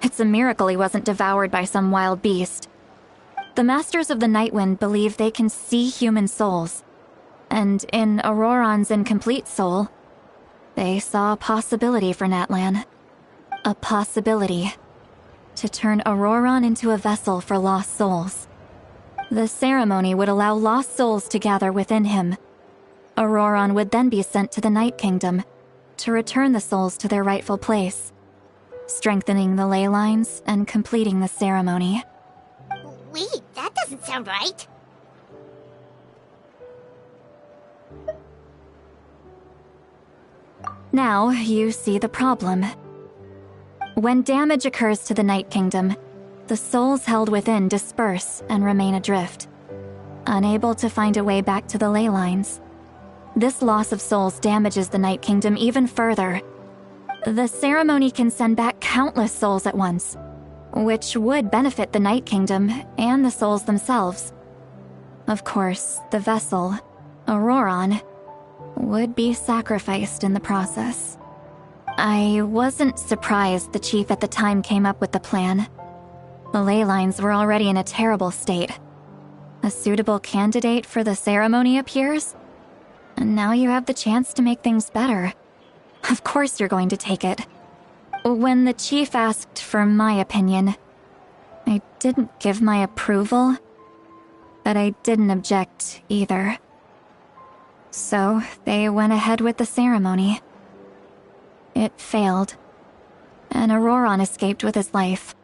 It's a miracle he wasn't devoured by some wild beast. The Masters of the Nightwind believe they can see human souls, and in Auroran's incomplete soul, they saw a possibility for Natlan. A possibility to turn Auroran into a vessel for lost souls. The ceremony would allow lost souls to gather within him. Auroran would then be sent to the Night Kingdom to return the souls to their rightful place, strengthening the ley lines and completing the ceremony. Wait, that doesn't sound right. Now you see the problem. When damage occurs to the Night Kingdom, the souls held within disperse and remain adrift, unable to find a way back to the ley lines. This loss of souls damages the Night Kingdom even further. The ceremony can send back countless souls at once, which would benefit the Night Kingdom and the souls themselves. Of course, the vessel, Auroran, would be sacrificed in the process. I wasn't surprised the chief at the time came up with the plan. The ley lines were already in a terrible state. A suitable candidate for the ceremony appears, and now you have the chance to make things better. Of course you're going to take it. When the chief asked for my opinion, I didn't give my approval, but I didn't object either. So they went ahead with the ceremony. It failed, and Auroran escaped with his life.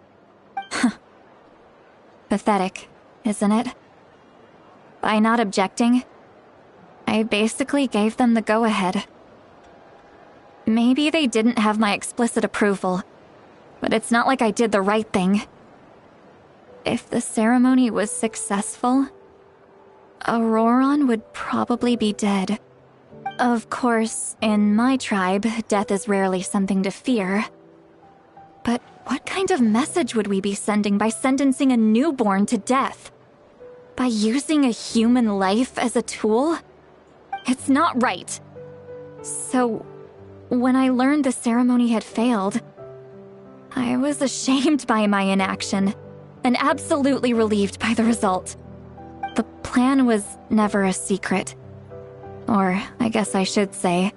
Pathetic, isn't it? By not objecting, I basically gave them the go-ahead. Maybe they didn't have my explicit approval, but it's not like I did the right thing. If the ceremony was successful, Auroron would probably be dead. Of course, in my tribe, death is rarely something to fear. But what kind of message would we be sending by sentencing a newborn to death? By using a human life as a tool? It's not right. So, when I learned the ceremony had failed, I was ashamed by my inaction, and absolutely relieved by the result. The plan was never a secret. Or, I guess I should say,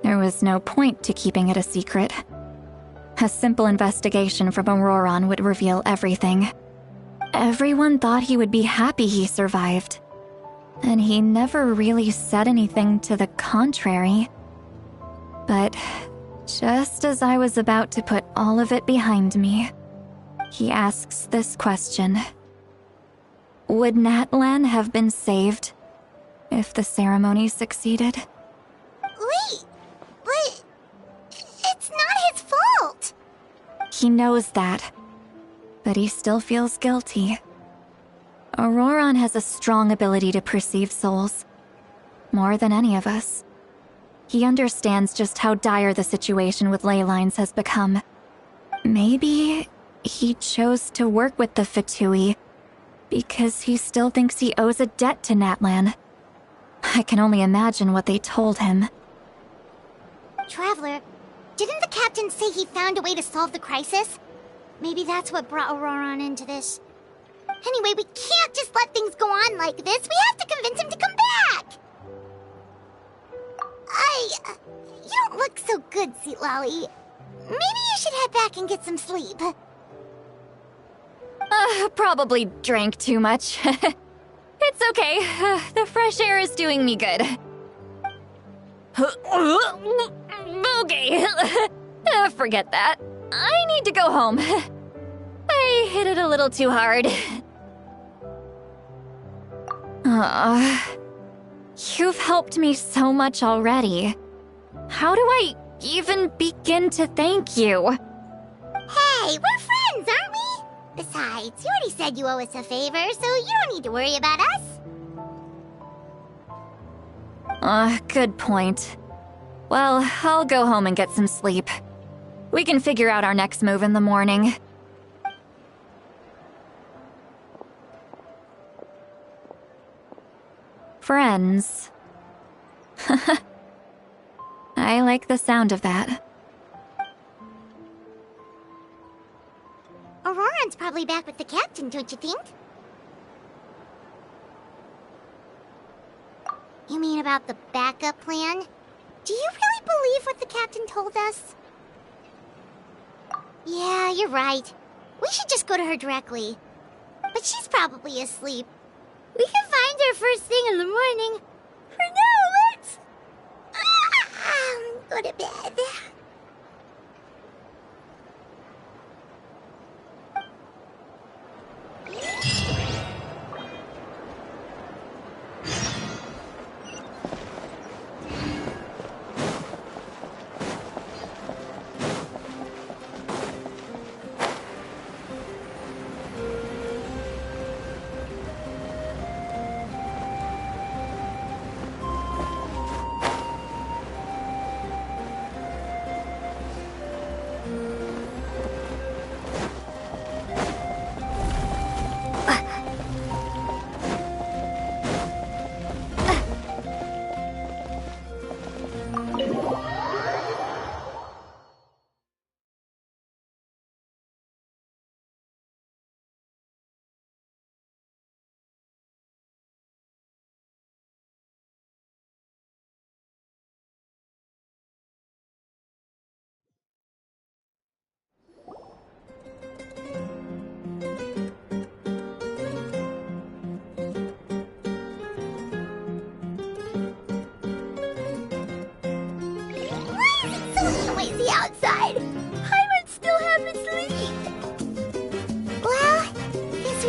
there was no point to keeping it a secret. A simple investigation from Auroron would reveal everything. Everyone thought he would be happy he survived. And he never really said anything to the contrary. But just as I was about to put all of it behind me, he asks this question. Would Natlan have been saved if the ceremony succeeded? Wait, but it's not his fault. He knows that, but he still feels guilty. Auroron has a strong ability to perceive souls, more than any of us. He understands just how dire the situation with ley lines has become. Maybe he chose to work with the Fatui because he still thinks he owes a debt to Natlan. I can only imagine what they told him. Traveler, didn't the captain say he found a way to solve the crisis? Maybe that's what brought Auroron into this. Anyway, we can't just let things go on like this. We have to convince him to come back! You don't look so good, Sweet Lolly. Maybe you should head back and get some sleep. Probably drank too much. It's okay. The fresh air is doing me good. Okay. Forget that. I need to go home. I hit it a little too hard. You've helped me so much already. How do I even begin to thank you? Hey, we're friends, aren't we? Besides, you already said you owe us a favor, so you don't need to worry about us. Good point. Well, I'll go home and get some sleep. We can figure out our next move in the morning. Friends. I like the sound of that. Auroron's probably back with the captain, don't you think? You mean about the backup plan? Do you really believe what the captain told us? Yeah, you're right. We should just go to her directly. But she's probably asleep. We can find her first thing in the morning. For now, let's... go to bed.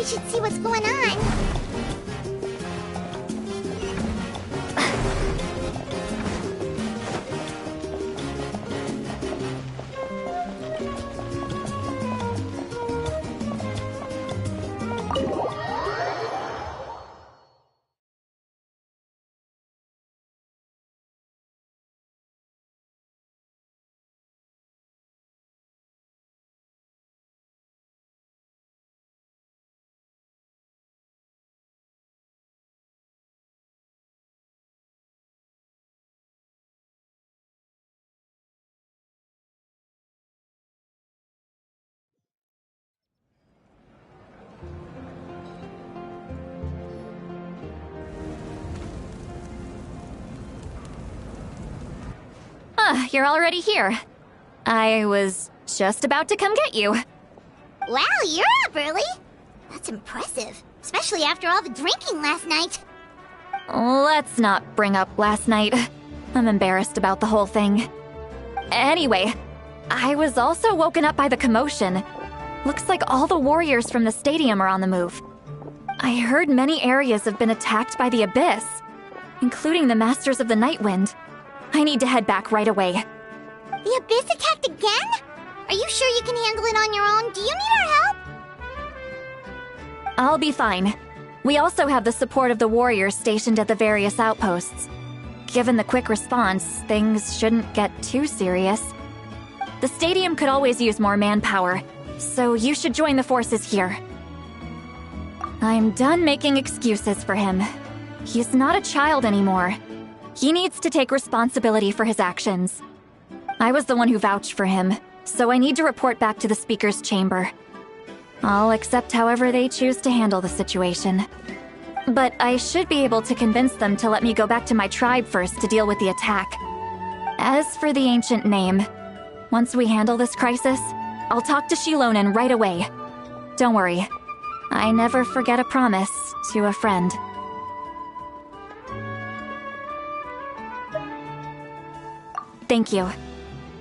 should see what's going on. You're already here. I was just about to come get you. Wow, you're up early. That's impressive, especially after all the drinking last night. Let's not bring up last night. I'm embarrassed about the whole thing. Anyway, I was also woken up by the commotion. Looks like all the warriors from the stadium are on the move. I heard many areas have been attacked by the Abyss, including the Masters of the Nightwind. I need to head back right away. The Abyss attacked again? Are you sure you can handle it on your own? Do you need our help? I'll be fine. We also have the support of the warriors stationed at the various outposts. Given the quick response, things shouldn't get too serious. The stadium could always use more manpower, so you should join the forces here. I'm done making excuses for him. He's not a child anymore. He needs to take responsibility for his actions. I was the one who vouched for him, so I need to report back to the Speaker's chamber. I'll accept however they choose to handle the situation. But I should be able to convince them to let me go back to my tribe first to deal with the attack. As for the ancient name, once we handle this crisis, I'll talk to Shilonen right away. Don't worry, I never forget a promise to a friend. Thank you.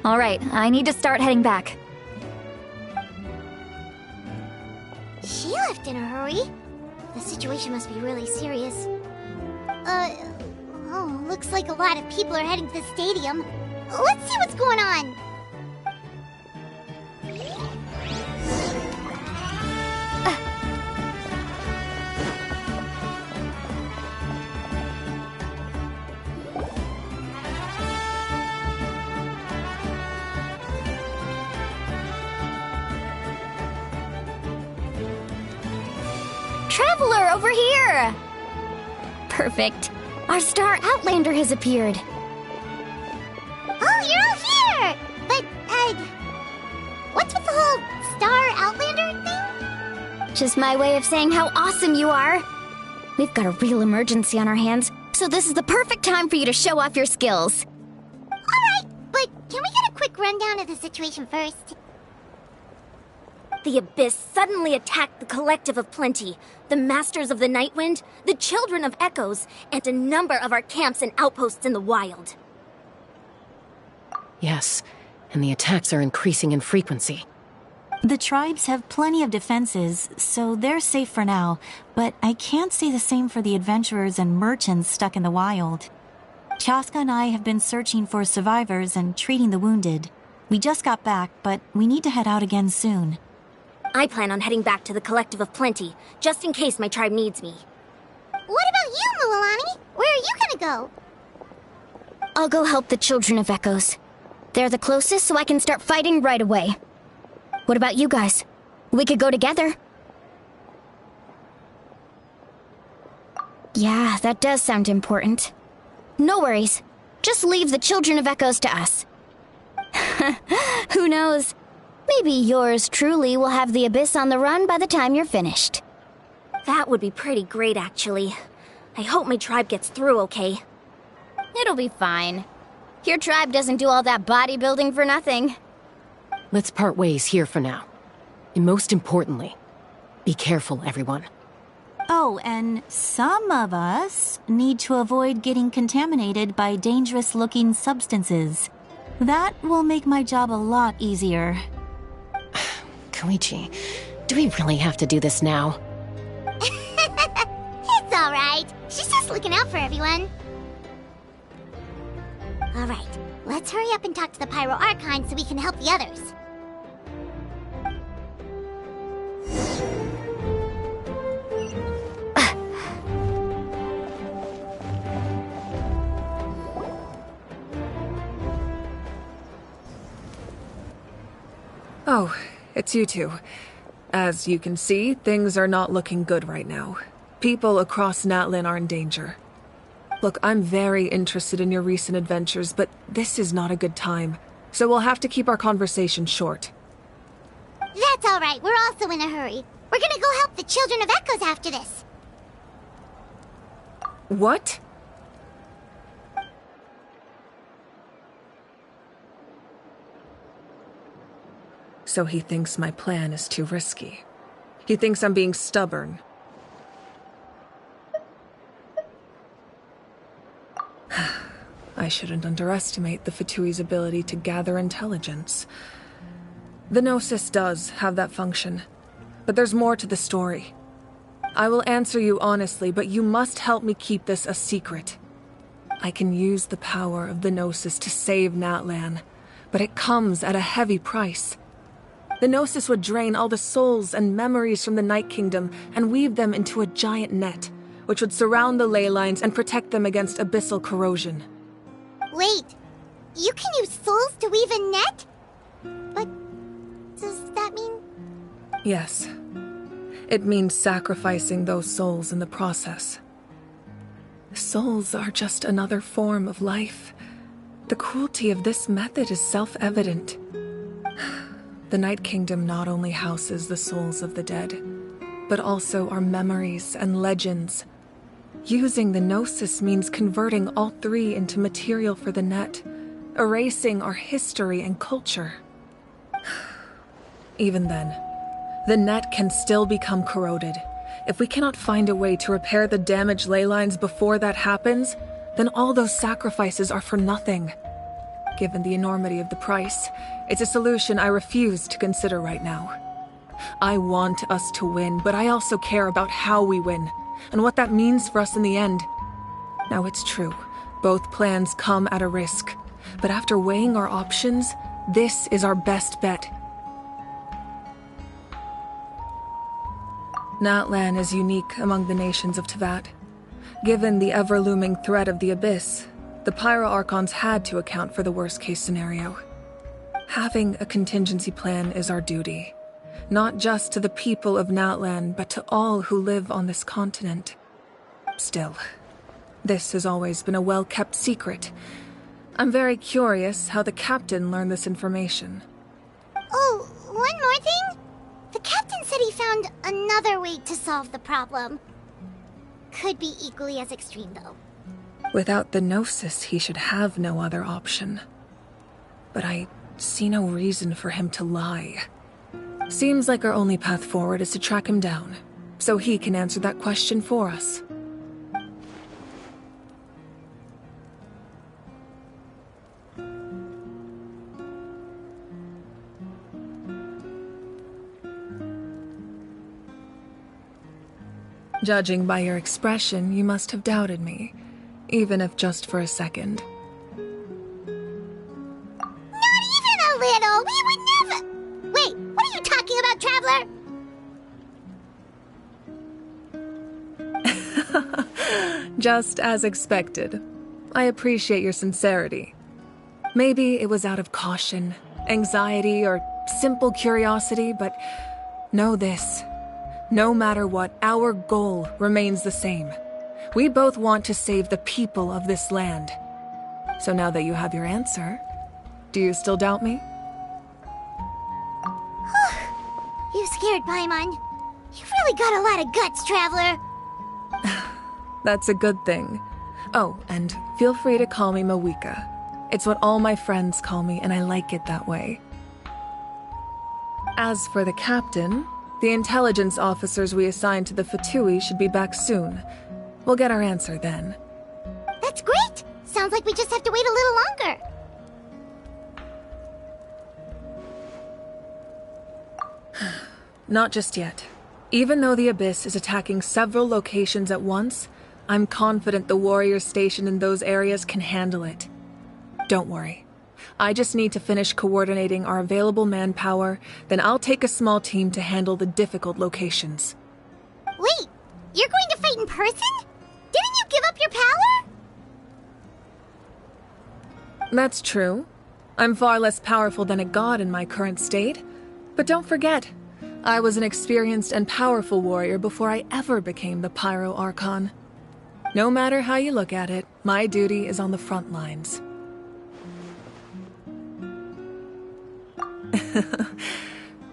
All right, I need to start heading back. She left in a hurry. The situation must be really serious. Oh, looks like a lot of people are heading to the stadium. Let's see what's going on. Traveler, over here! Perfect. Our star Outlander has appeared. Oh, you're all here! But, what's with the whole Star Outlander thing? Just my way of saying how awesome you are. We've got a real emergency on our hands, so this is the perfect time for you to show off your skills. Alright, but can we get a quick rundown of the situation first? The Abyss suddenly attacked the Collective of Plenty, the Masters of the Nightwind, the Children of Echoes, and a number of our camps and outposts in the wild. Yes, and the attacks are increasing in frequency. The tribes have plenty of defenses, so they're safe for now, but I can't say the same for the adventurers and merchants stuck in the wild. Chaska and I have been searching for survivors and treating the wounded. We just got back, but we need to head out again soon. I plan on heading back to the Collective of Plenty, just in case my tribe needs me. What about you, Mualani? Where are you gonna go? I'll go help the Children of Echoes. They're the closest, so I can start fighting right away. What about you guys? We could go together. Yeah, that does sound important. No worries. Just leave the Children of Echoes to us. Who knows? Maybe yours truly will have the Abyss on the run by the time you're finished. That would be pretty great, actually. I hope my tribe gets through okay. It'll be fine. Your tribe doesn't do all that bodybuilding for nothing. Let's part ways here for now. And most importantly, be careful, everyone. Oh, and some of us need to avoid getting contaminated by dangerous-looking substances. That will make my job a lot easier. Koichi, do we really have to do this now? Just looking out for everyone. Alright, let's hurry up and talk to the Pyro Archon so we can help the others. Oh, it's you two. As you can see, things are not looking good right now. People across Natlan are in danger. Look, I'm very interested in your recent adventures, but this is not a good time. So we'll have to keep our conversation short. That's alright, we're also in a hurry. We're gonna go help the Children of Echoes after this. What? So he thinks my plan is too risky. He thinks I'm being stubborn. I shouldn't underestimate the Fatui's ability to gather intelligence. The Gnosis does have that function, but there's more to the story. I will answer you honestly, but you must help me keep this a secret. I can use the power of the Gnosis to save Natlan, but it comes at a heavy price. The Gnosis would drain all the souls and memories from the Night Kingdom and weave them into a giant net, which would surround the ley lines and protect them against abyssal corrosion. Wait, you can use souls to weave a net? But does that mean... Yes. It means sacrificing those souls in the process. Souls are just another form of life. The cruelty of this method is self-evident. The Night Kingdom not only houses the souls of the dead, but also our memories and legends. Using the Gnosis means converting all three into material for the net, erasing our history and culture. Even then, the net can still become corroded. If we cannot find a way to repair the damaged ley lines before that happens, then all those sacrifices are for nothing. Given the enormity of the price, it's a solution I refuse to consider right now. I want us to win, but I also care about how we win, and what that means for us in the end. Now it's true, both plans come at a risk, but after weighing our options, this is our best bet. Natlan is unique among the nations of Teyvat. Given the ever-looming threat of the Abyss, the Pyro Archons had to account for the worst-case scenario. Having a contingency plan is our duty, not just to the people of Natlan, but to all who live on this continent. Still, this has always been a well-kept secret. I'm very curious how the captain learned this information. Oh, one more thing? The captain said he found another way to solve the problem. Could be equally as extreme, though. Without the Gnosis, he should have no other option. But I see no reason for him to lie. Seems like our only path forward is to track him down, so he can answer that question for us. Judging by your expression, you must have doubted me, even if just for a second. Not even a little! We would never... Wait, what are you talking about, Traveler? Just as expected. I appreciate your sincerity. Maybe it was out of caution, anxiety, or simple curiosity, but know this. No matter what, our goal remains the same. We both want to save the people of this land. So now that you have your answer, do you still doubt me? You scared Paimon. You've really got a lot of guts, Traveler. That's a good thing. Oh, and feel free to call me Mawika. It's what all my friends call me, and I like it that way. As for the captain, the intelligence officers we assigned to the Fatui should be back soon. We'll get our answer then. That's great! Sounds like we just have to wait a little longer. Not just yet. Even though the Abyss is attacking several locations at once, I'm confident the warriors stationed in those areas can handle it. Don't worry. I just need to finish coordinating our available manpower, then I'll take a small team to handle the difficult locations. Wait, you're going to fight in person? Didn't you give up your power? That's true. I'm far less powerful than a god in my current state. But don't forget, I was an experienced and powerful warrior before I ever became the Pyro Archon. No matter how you look at it, my duty is on the front lines.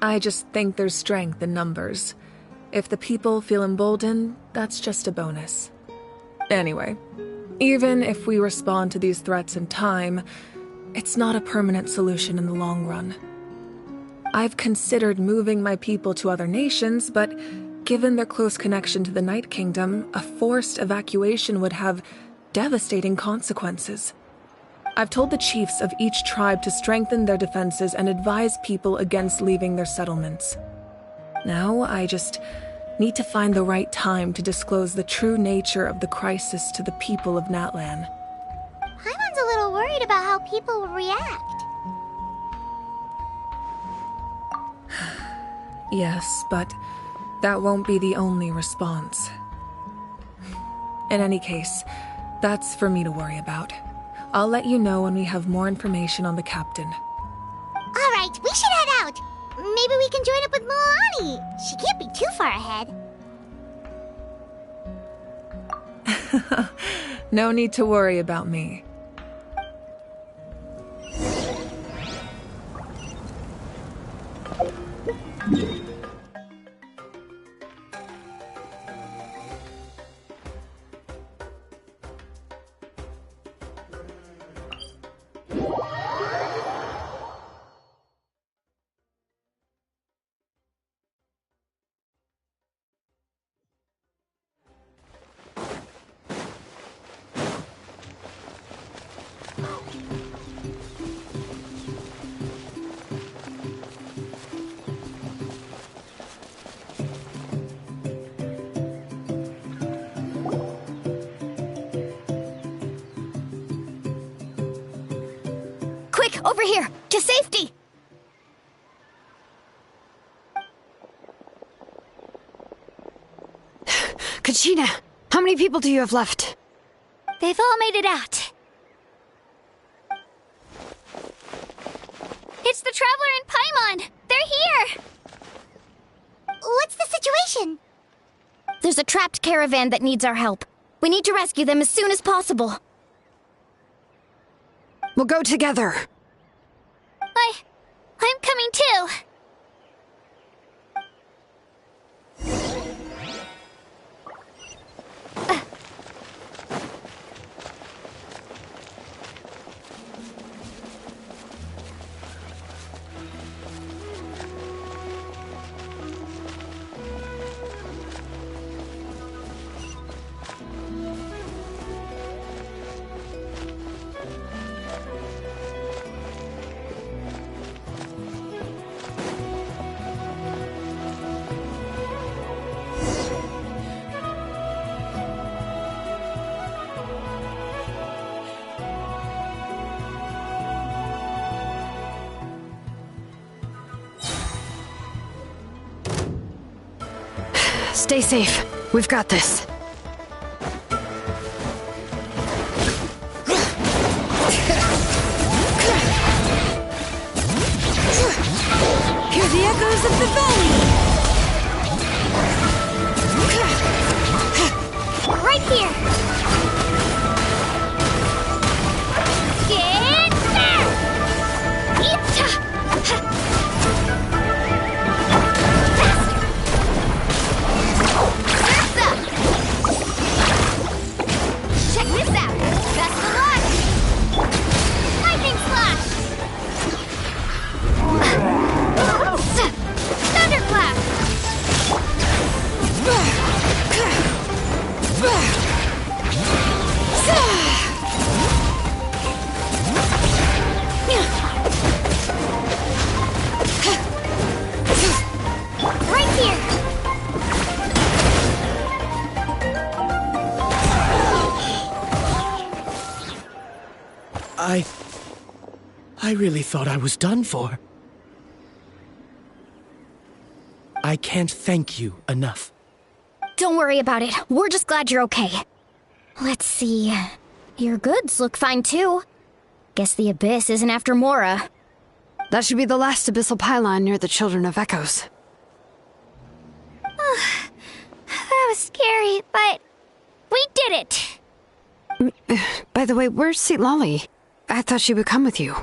I just think there's strength in numbers. If the people feel emboldened, that's just a bonus. Anyway, even if we respond to these threats in time, it's not a permanent solution in the long run. I've considered moving my people to other nations, but given their close connection to the Night Kingdom, a forced evacuation would have devastating consequences. I've told the chiefs of each tribe to strengthen their defenses and advise people against leaving their settlements. Now, I just need to find the right time to disclose the true nature of the crisis to the people of Natlan. Paimon's a little worried about how people will react. Yes, but that won't be the only response. In any case, that's for me to worry about. I'll let you know when we have more information on the captain. Alright, we should head out. Maybe we can join up with Milani. She can't be too far ahead. No need to worry about me. Quick, over here! To safety! Kachina, how many people do you have left? They've all made it out. It's the Traveler and Paimon! They're here! What's the situation? There's a trapped caravan that needs our help. We need to rescue them as soon as possible. We'll go together. I'm coming too. Stay safe. We've got this. Hear the echoes of the valley! Right here! Get there! Yeeta! Faster! Check this out! That's the launch! Lightning slash! Thunderclap! I really thought I was done for. I can't thank you enough. Don't worry about it. We're just glad you're okay. Let's see. Your goods look fine too. Guess the Abyss isn't after Mora. That should be the last abyssal pylon near the Children of Echoes. That was scary, but we did it! By the way, where's St. Lolly? I thought she would come with you.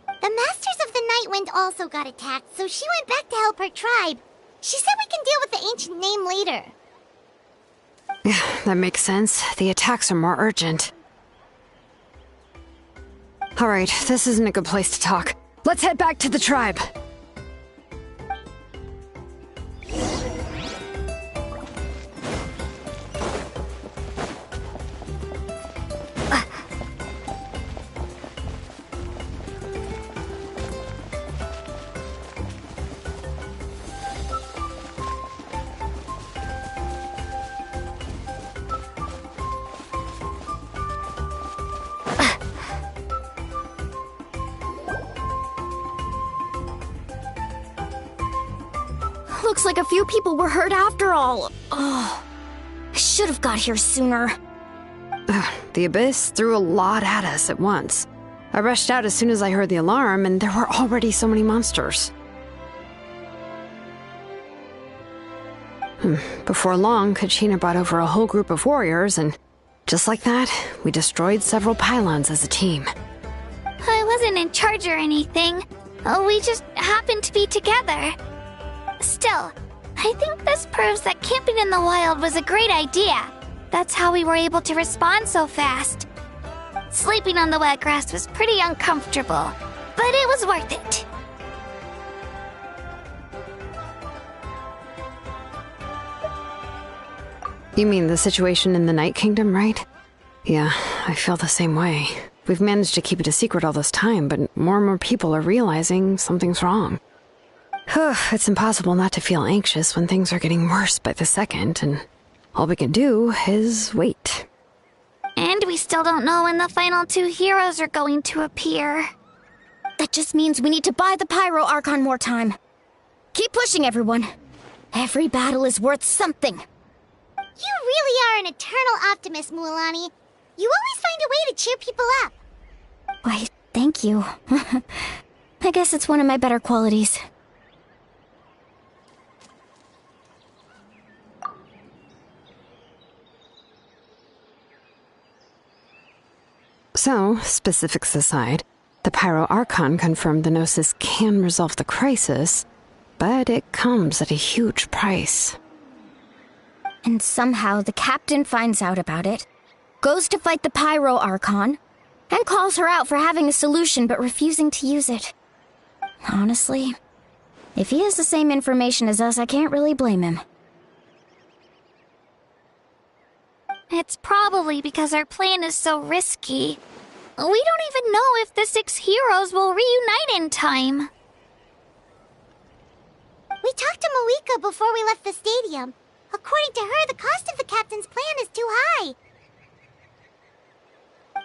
The Masters of the Nightwind also got attacked, so she went back to help her tribe. She said we can deal with the ancient name later. Yeah, that makes sense. The attacks are more urgent. Alright, this isn't a good place to talk. Let's head back to the tribe. Looks like a few people were hurt after all. Oh, I should have got here sooner. The Abyss threw a lot at us at once. I rushed out as soon as I heard the alarm, and there were already so many monsters. Before long, Kachina brought over a whole group of warriors, and just like that, we destroyed several pylons as a team. I wasn't in charge or anything. We just happened to be together. Still, I think this proves that camping in the wild was a great idea. That's how we were able to respond so fast. Sleeping on the wet grass was pretty uncomfortable, but it was worth it. You mean the situation in the Night Kingdom, right? Yeah, I feel the same way. We've managed to keep it a secret all this time, but more and more people are realizing something's wrong. It's impossible not to feel anxious when things are getting worse by the second, and all we can do is wait. And we still don't know when the final two heroes are going to appear. That just means we need to buy the Pyro Archon more time. Keep pushing, everyone. Every battle is worth something. You really are an eternal optimist, Mualani. You always find a way to cheer people up. Why, thank you. I guess it's one of my better qualities. So, specifics aside, the Pyro Archon confirmed the Gnosis can resolve the crisis, but it comes at a huge price. And somehow the captain finds out about it, goes to fight the Pyro Archon, and calls her out for having a solution but refusing to use it. Honestly, if he has the same information as us, I can't really blame him. It's probably because our plan is so risky. We don't even know if the 6 heroes will reunite in time. We talked to Moika before we left the stadium. According to her, the cost of the captain's plan is too high.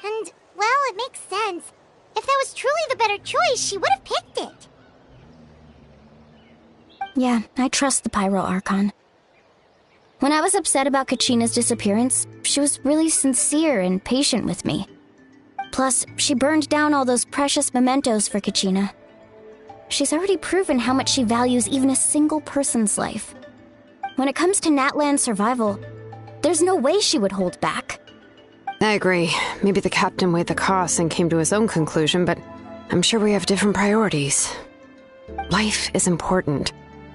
And, well, it makes sense. If that was truly the better choice, she would have picked it. Yeah, I trust the Pyro Archon. When I was upset about Kachina's disappearance, she was really sincere and patient with me. Plus, she burned down all those precious mementos for Kachina. She's already proven how much she values even a single person's life. When it comes to Natlan's survival, there's no way she would hold back. I agree. Maybe the captain weighed the costs and came to his own conclusion, but I'm sure we have different priorities. Life is important,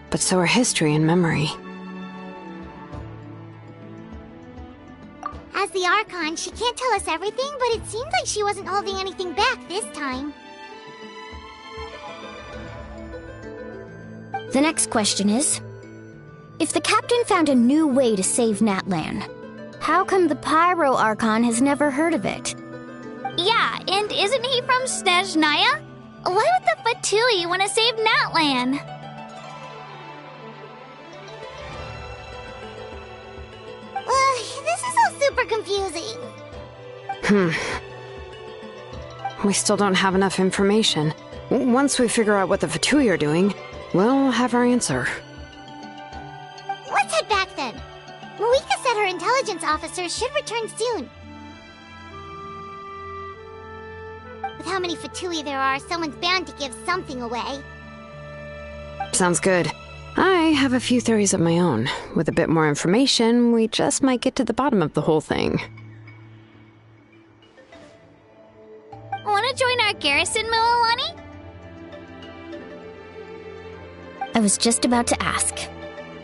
but so are history and memory. As the Archon, she can't tell us everything, but it seems like she wasn't holding anything back this time. The next question is, if the captain found a new way to save Natlan, how come the Pyro Archon has never heard of it? Yeah, and isn't he from Snezhnaya? Why would the Fatui want to save Natlan? This is all super confusing. we still don't have enough information. Once we figure out what the Fatui are doing, we'll have our answer. Let's head back then. Moika said her intelligence officers should return soon. With how many Fatui there are, someone's bound to give something away. Sounds good. I have a few theories of my own. With a bit more information, we just might get to the bottom of the whole thing. Want to join our garrison, Mililani? I was just about to ask.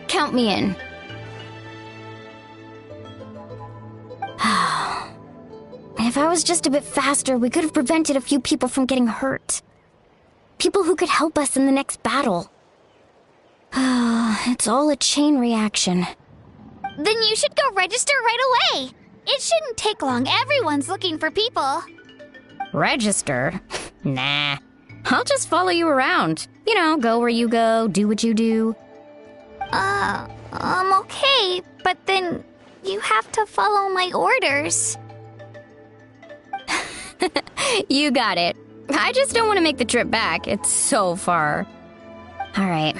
Count me in. If I was just a bit faster, we could have prevented a few people from getting hurt. People who could help us in the next battle. It's all a chain reaction. Then you should go register right away. It shouldn't take long. Everyone's looking for people. Register? Nah. I'll just follow you around. You know, go where you go, do what you do. Okay, but then you have to follow my orders. You got it. I just don't want to make the trip back. It's so far. All right.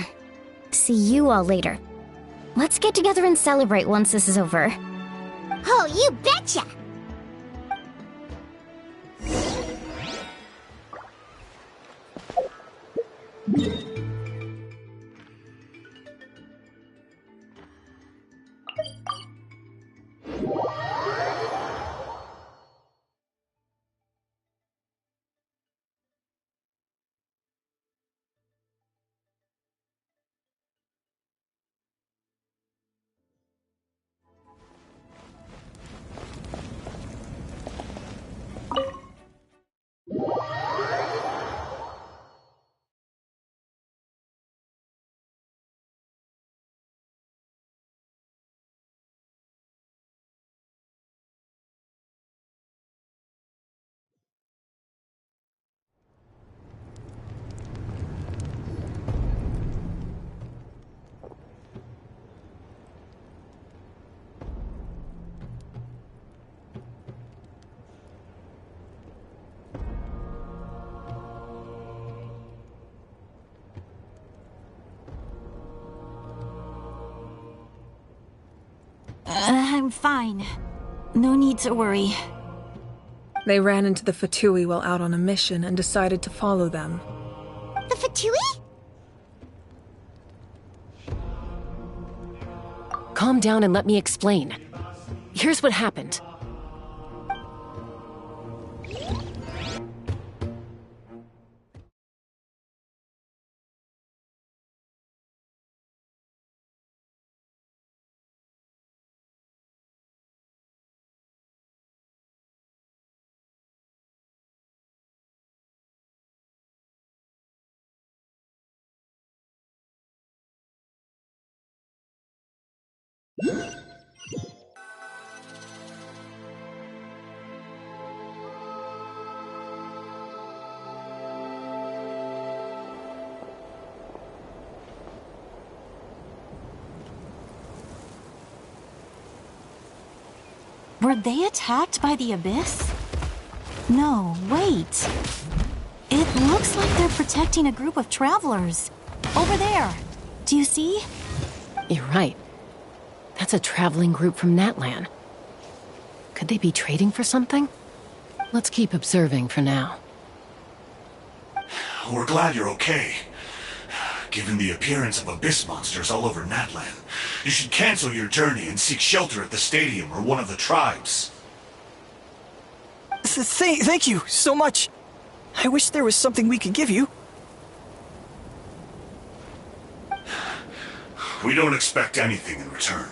See you all later. Let's get together and celebrate once this is over. Oh, you betcha! I'm fine. No need to worry. They ran into the Fatui while out on a mission and decided to follow them. The Fatui? Calm down and let me explain. Here's what happened. Were they attacked by the Abyss? No, wait. It looks like they're protecting a group of travelers. Over there. Do you see? You're right. That's a traveling group from Natlan. Could they be trading for something? Let's keep observing for now. We're glad you're okay. Given the appearance of abyss monsters all over Natlan, you should cancel your journey and seek shelter at the stadium or one of the tribes. Thank you so much. I wish there was something we could give you. We don't expect anything in return.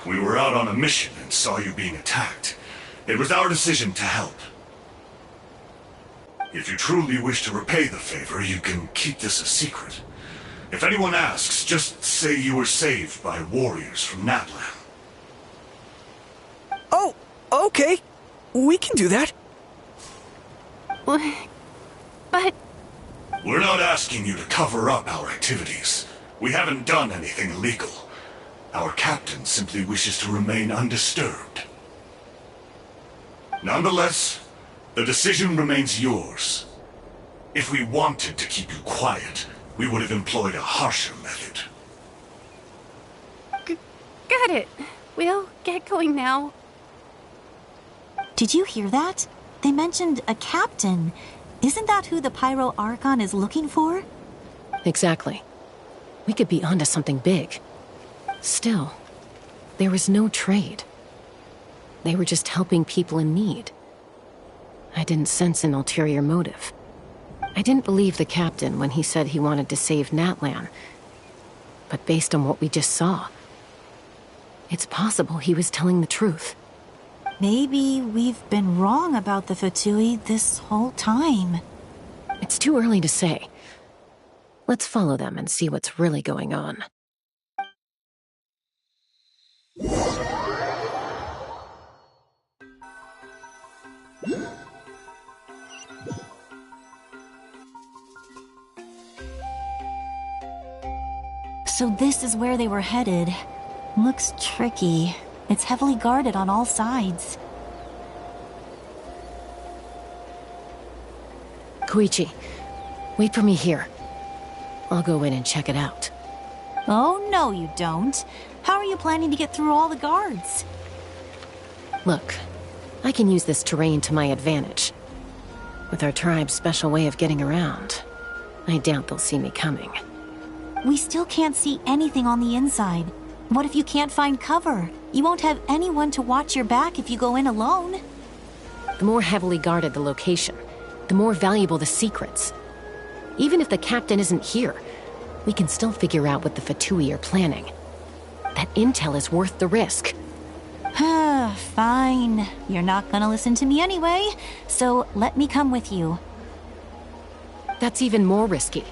We were out on a mission and saw you being attacked. It was our decision to help. If you truly wish to repay the favor, you can keep this a secret. If anyone asks, just say you were saved by warriors from Natlan. Oh, okay. We can do that. But... We're not asking you to cover up our activities. We haven't done anything illegal. Our captain simply wishes to remain undisturbed. Nonetheless, The decision remains yours. If we wanted to keep you quiet, we would have employed a harsher method. Got it. We'll get going now. Did you hear that? They mentioned a captain. Isn't that who the Pyro Archon is looking for? Exactly. We could be onto something big. Still, there was no trade. They were just helping people in need. I didn't sense an ulterior motive. I didn't believe the captain when he said he wanted to save Natlan. But based on what we just saw, it's possible he was telling the truth. Maybe we've been wrong about the Fatui this whole time. It's too early to say. Let's follow them and see what's really going on. So this is where they were headed. Looks tricky. It's heavily guarded on all sides. Koichi, wait for me here. I'll go in and check it out. Oh, no you don't. How are you planning to get through all the guards? Look, I can use this terrain to my advantage. With our tribe's special way of getting around, I doubt they'll see me coming. We still can't see anything on the inside. What if you can't find cover? You won't have anyone to watch your back if you go in alone. The more heavily guarded the location, the more valuable the secrets. Even if the captain isn't here, we can still figure out what the Fatui are planning. That intel is worth the risk. Fine. You're not gonna listen to me anyway, so let me come with you. That's even more risky.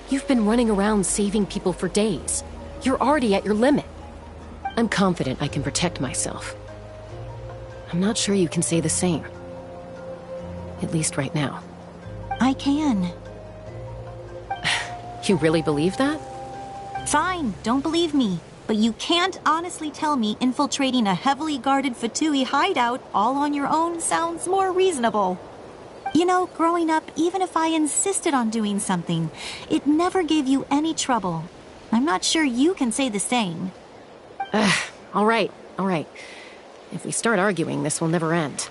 You've been running around saving people for days. You're already at your limit. I'm confident I can protect myself. I'm not sure you can say the same. At least right now. I can. You really believe that? Fine, don't believe me. But you can't honestly tell me infiltrating a heavily guarded Fatui hideout all on your own sounds more reasonable. You know, growing up, even if I insisted on doing something, it never gave you any trouble. I'm not sure you can say the same. All right. If we start arguing, this will never end.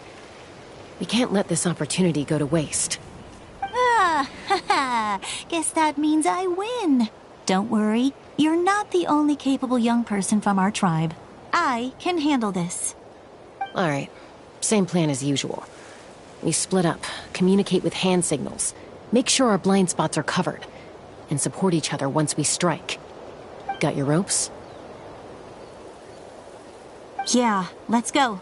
We can't let this opportunity go to waste. Guess that means I win. Don't worry, you're not the only capable young person from our tribe. I can handle this. All right, same plan as usual. We split up, communicate with hand signals, make sure our blind spots are covered, and support each other once we strike. Got your ropes? Yeah, let's go.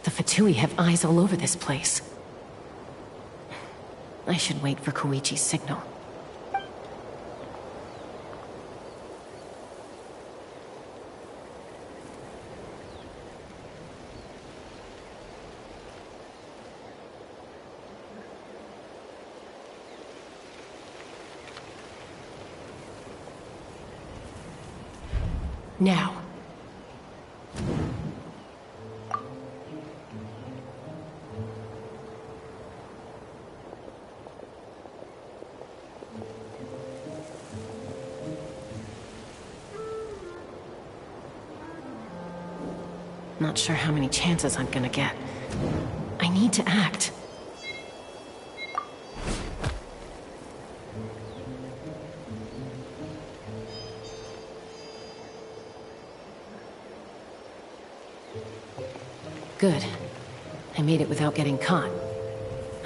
The Fatui have eyes all over this place. I should wait for Koichi's signal. Now. Not sure how many chances I'm gonna get. I need to act. Good. I made it without getting caught.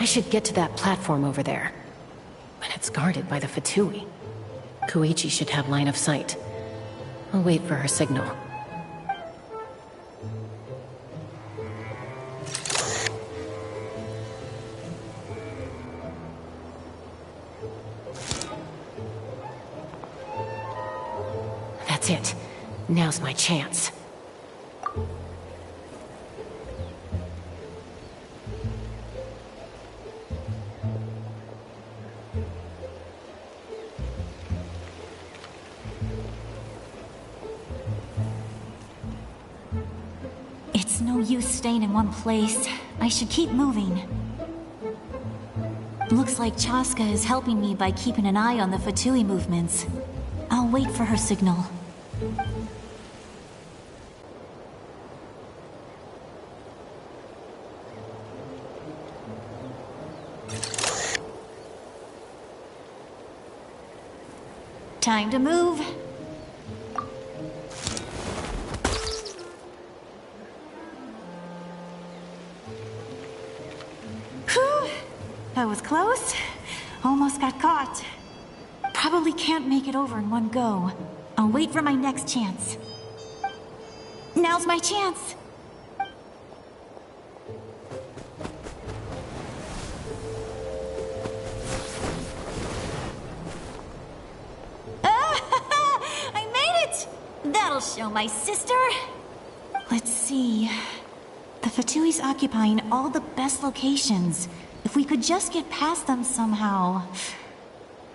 I should get to that platform over there. But it's guarded by the Fatui. Koichi should have line of sight. I'll wait for her signal. Now's my chance. It's no use staying in one place. I should keep moving. Looks like Chaska is helping me by keeping an eye on the Fatui movements. I'll wait for her signal. Time to move. Whew. That was close. Almost got caught. Probably can't make it over in one go. I'll wait for my next chance. Now's my chance. I made it! That'll show my sister. Let's see. The Fatui's occupying all the best locations. If we could just get past them somehow.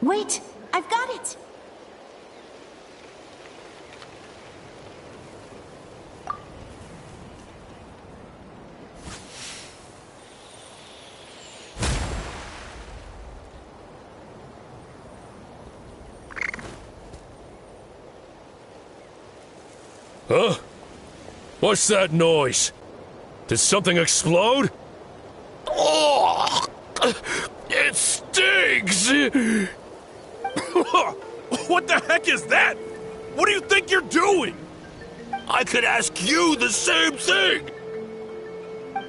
Wait, I've got it! Huh? What's that noise? Did something explode? Oh! It stinks! What the heck is that? What do you think you're doing? I could ask you the same thing!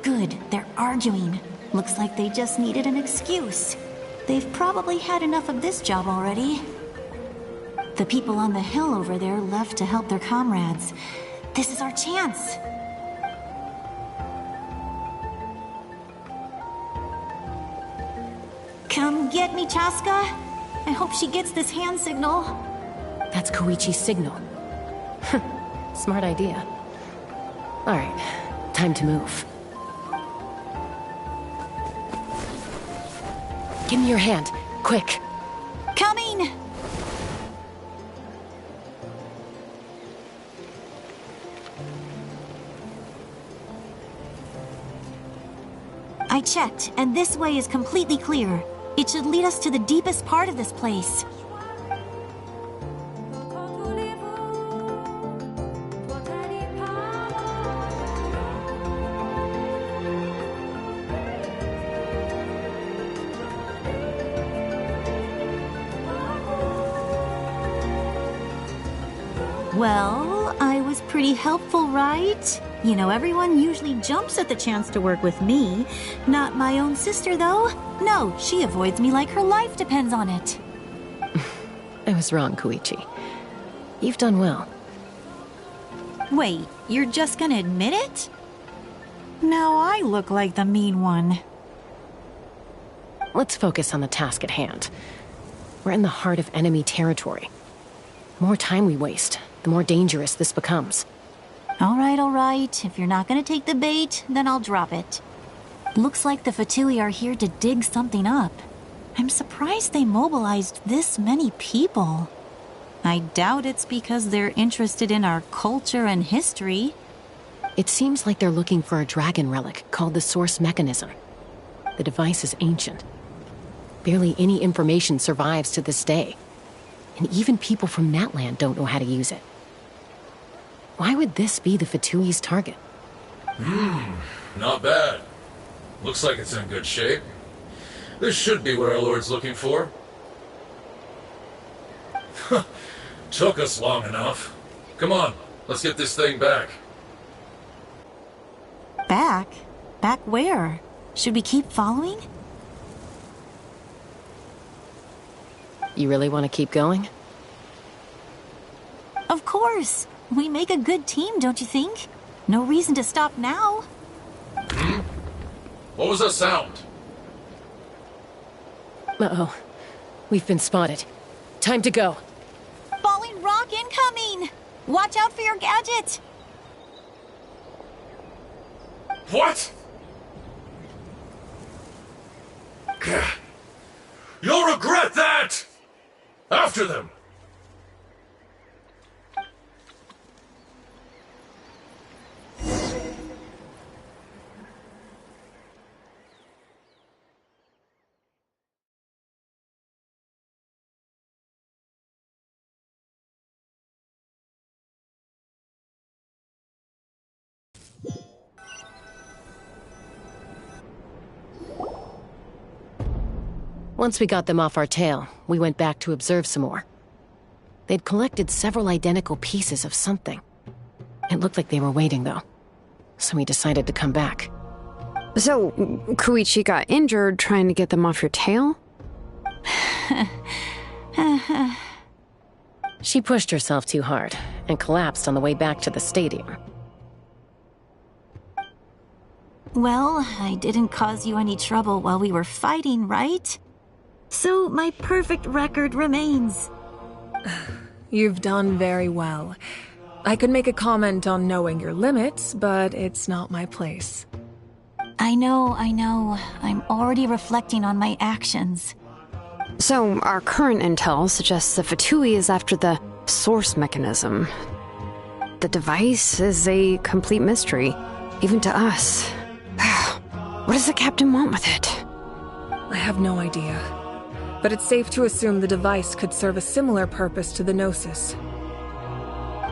Good, they're arguing. Looks like they just needed an excuse. They've probably had enough of this job already. The people on the hill over there left to help their comrades. This is our chance. Come get me, Chaska. I hope she gets this hand signal. That's Koichi's signal. Smart idea. Alright, time to move. Give me your hand, quick. Coming! I checked, and this way is completely clear. It should lead us to the deepest part of this place. Well, I was pretty helpful, right? You know, everyone usually jumps at the chance to work with me. Not my own sister, though. No, she avoids me like her life depends on it. I was wrong, Koichi. You've done well. Wait, you're just gonna admit it? Now I look like the mean one. Let's focus on the task at hand. We're in the heart of enemy territory. The more time we waste, the more dangerous this becomes. All right. If you're not gonna take the bait, then I'll drop it. Looks like the Fatui are here to dig something up. I'm surprised they mobilized this many people. I doubt it's because they're interested in our culture and history. It seems like they're looking for a dragon relic called the Source Mechanism. The device is ancient. Barely any information survives to this day. And even people from Natland don't know how to use it. Why would this be the Fatui's target? Not bad. Looks like it's in good shape. This should be what our Lord's looking for. Took us long enough. Come on, let's get this thing back. Back? Back where? Should we keep following? You really want to keep going? Of course. We make a good team, don't you think? No reason to stop now. What was that sound? Uh-oh. We've been spotted. Time to go. Falling rock incoming! Watch out for your gadget! What? You'll regret that! After them! Once we got them off our tail, we went back to observe some more. They'd collected several identical pieces of something. It looked like they were waiting, though. So we decided to come back. So, Koichi got injured trying to get them off your tail? She pushed herself too hard and collapsed on the way back to the stadium. Well, I didn't cause you any trouble while we were fighting, right? So my perfect record remains. You've done very well. I could make a comment on knowing your limits, but it's not my place. I know. I'm already reflecting on my actions. So, our current intel suggests the Fatui is after the source mechanism. The device is a complete mystery, even to us. What does the captain want with it? I have no idea. But it's safe to assume the device could serve a similar purpose to the Gnosis.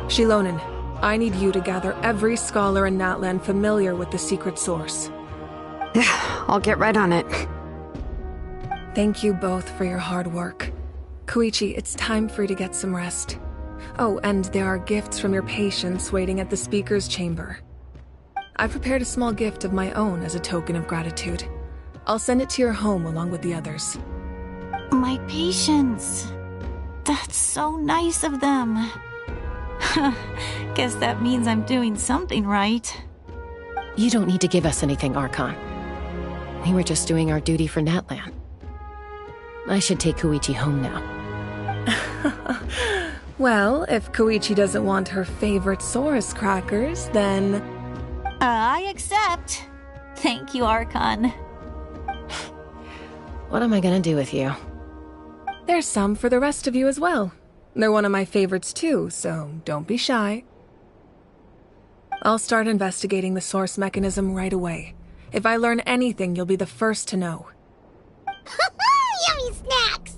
Shilonen, I need you to gather every scholar in Natlan familiar with the secret source. I'll get right on it. Thank you both for your hard work. Koichi, it's time for you to get some rest. Oh, and there are gifts from your patients waiting at the speaker's chamber. I've prepared a small gift of my own as a token of gratitude. I'll send it to your home along with the others. My patience. That's so nice of them. Guess that means I'm doing something right. You don't need to give us anything, Archon. We were just doing our duty for Natlan. I should take Koichi home now. Well, if Koichi doesn't want her favorite Saurus crackers, then... I accept. Thank you, Archon. What am I gonna do with you? There's some for the rest of you as well. They're one of my favorites too, so don't be shy. I'll start investigating the source mechanism right away. If I learn anything, you'll be the first to know. Yummy snacks!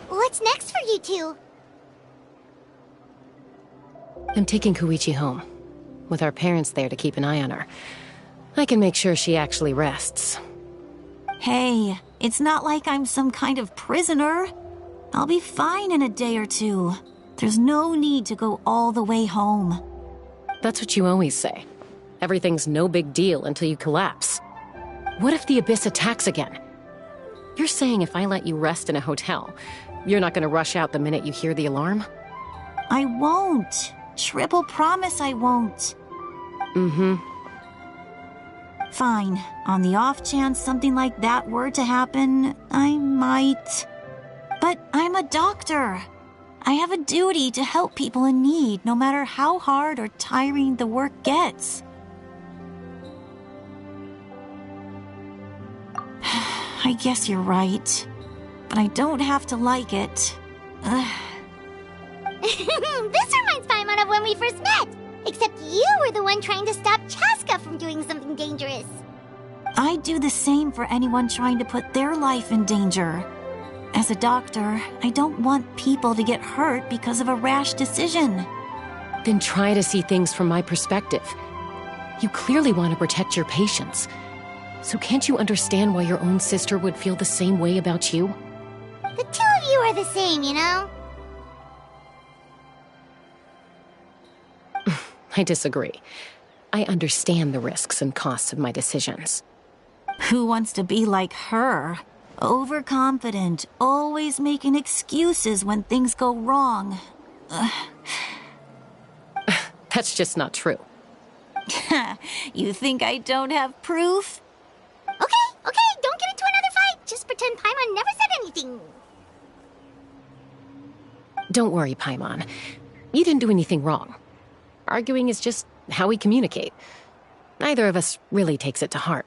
What's next for you two? I'm taking Koichi home. With our parents there to keep an eye on her, I can make sure she actually rests. Hey, it's not like I'm some kind of prisoner. I'll be fine in a day or two. There's no need to go all the way home. That's what you always say. Everything's no big deal until you collapse. What if the Abyss attacks again? You're saying if I let you rest in a hotel, you're not gonna rush out the minute you hear the alarm? I won't. Triple promise I won't. Mm-hmm. Fine. On the off chance something like that were to happen, I might. But I'm a doctor. I have a duty to help people in need, no matter how hard or tiring the work gets. I guess you're right. But I don't have to like it. This reminds Paimon of when we first met. Except you were the one trying to stop Chaska from doing something dangerous. I'd do the same for anyone trying to put their life in danger. As a doctor, I don't want people to get hurt because of a rash decision. Then try to see things from my perspective. You clearly want to protect your patients. So can't you understand why your own sister would feel the same way about you? The two of you are the same, you know? I disagree. I understand the risks and costs of my decisions. Who wants to be like her? Overconfident, always making excuses when things go wrong. That's just not true. You think I don't have proof? Okay, don't get into another fight. Just pretend Paimon never said anything. Don't worry, Paimon. You didn't do anything wrong. Arguing is just how we communicate. Neither of us really takes it to heart.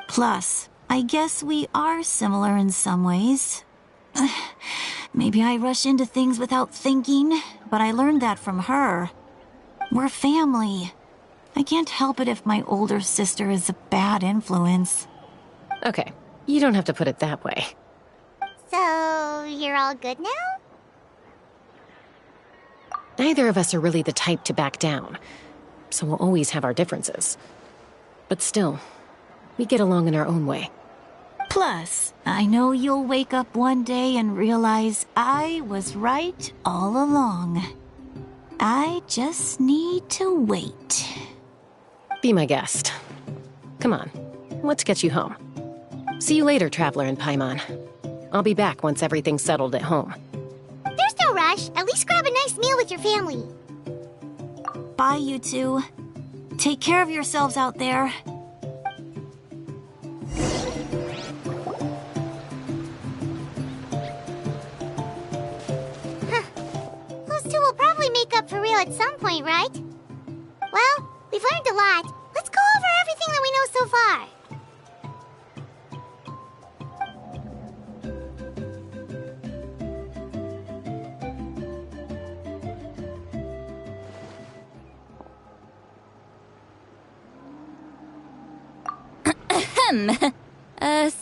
Plus, I guess we are similar in some ways. Maybe I rush into things without thinking, but I learned that from her. We're family. I can't help it if my older sister is a bad influence. Okay, you don't have to put it that way. So, you're all good now? Neither of us are really the type to back down, so we'll always have our differences. But still, we get along in our own way. Plus, I know you'll wake up one day and realize I was right all along. I just need to wait. Be my guest. Come on, let's get you home. See you later, Traveler and Paimon. I'll be back once everything's settled at home. There's no rush. At least grab a nice meal with your family. Bye, you two. Take care of yourselves out there. Those two will probably make up for real at some point, right? Well, we've learned a lot. Let's go over everything that we know so far.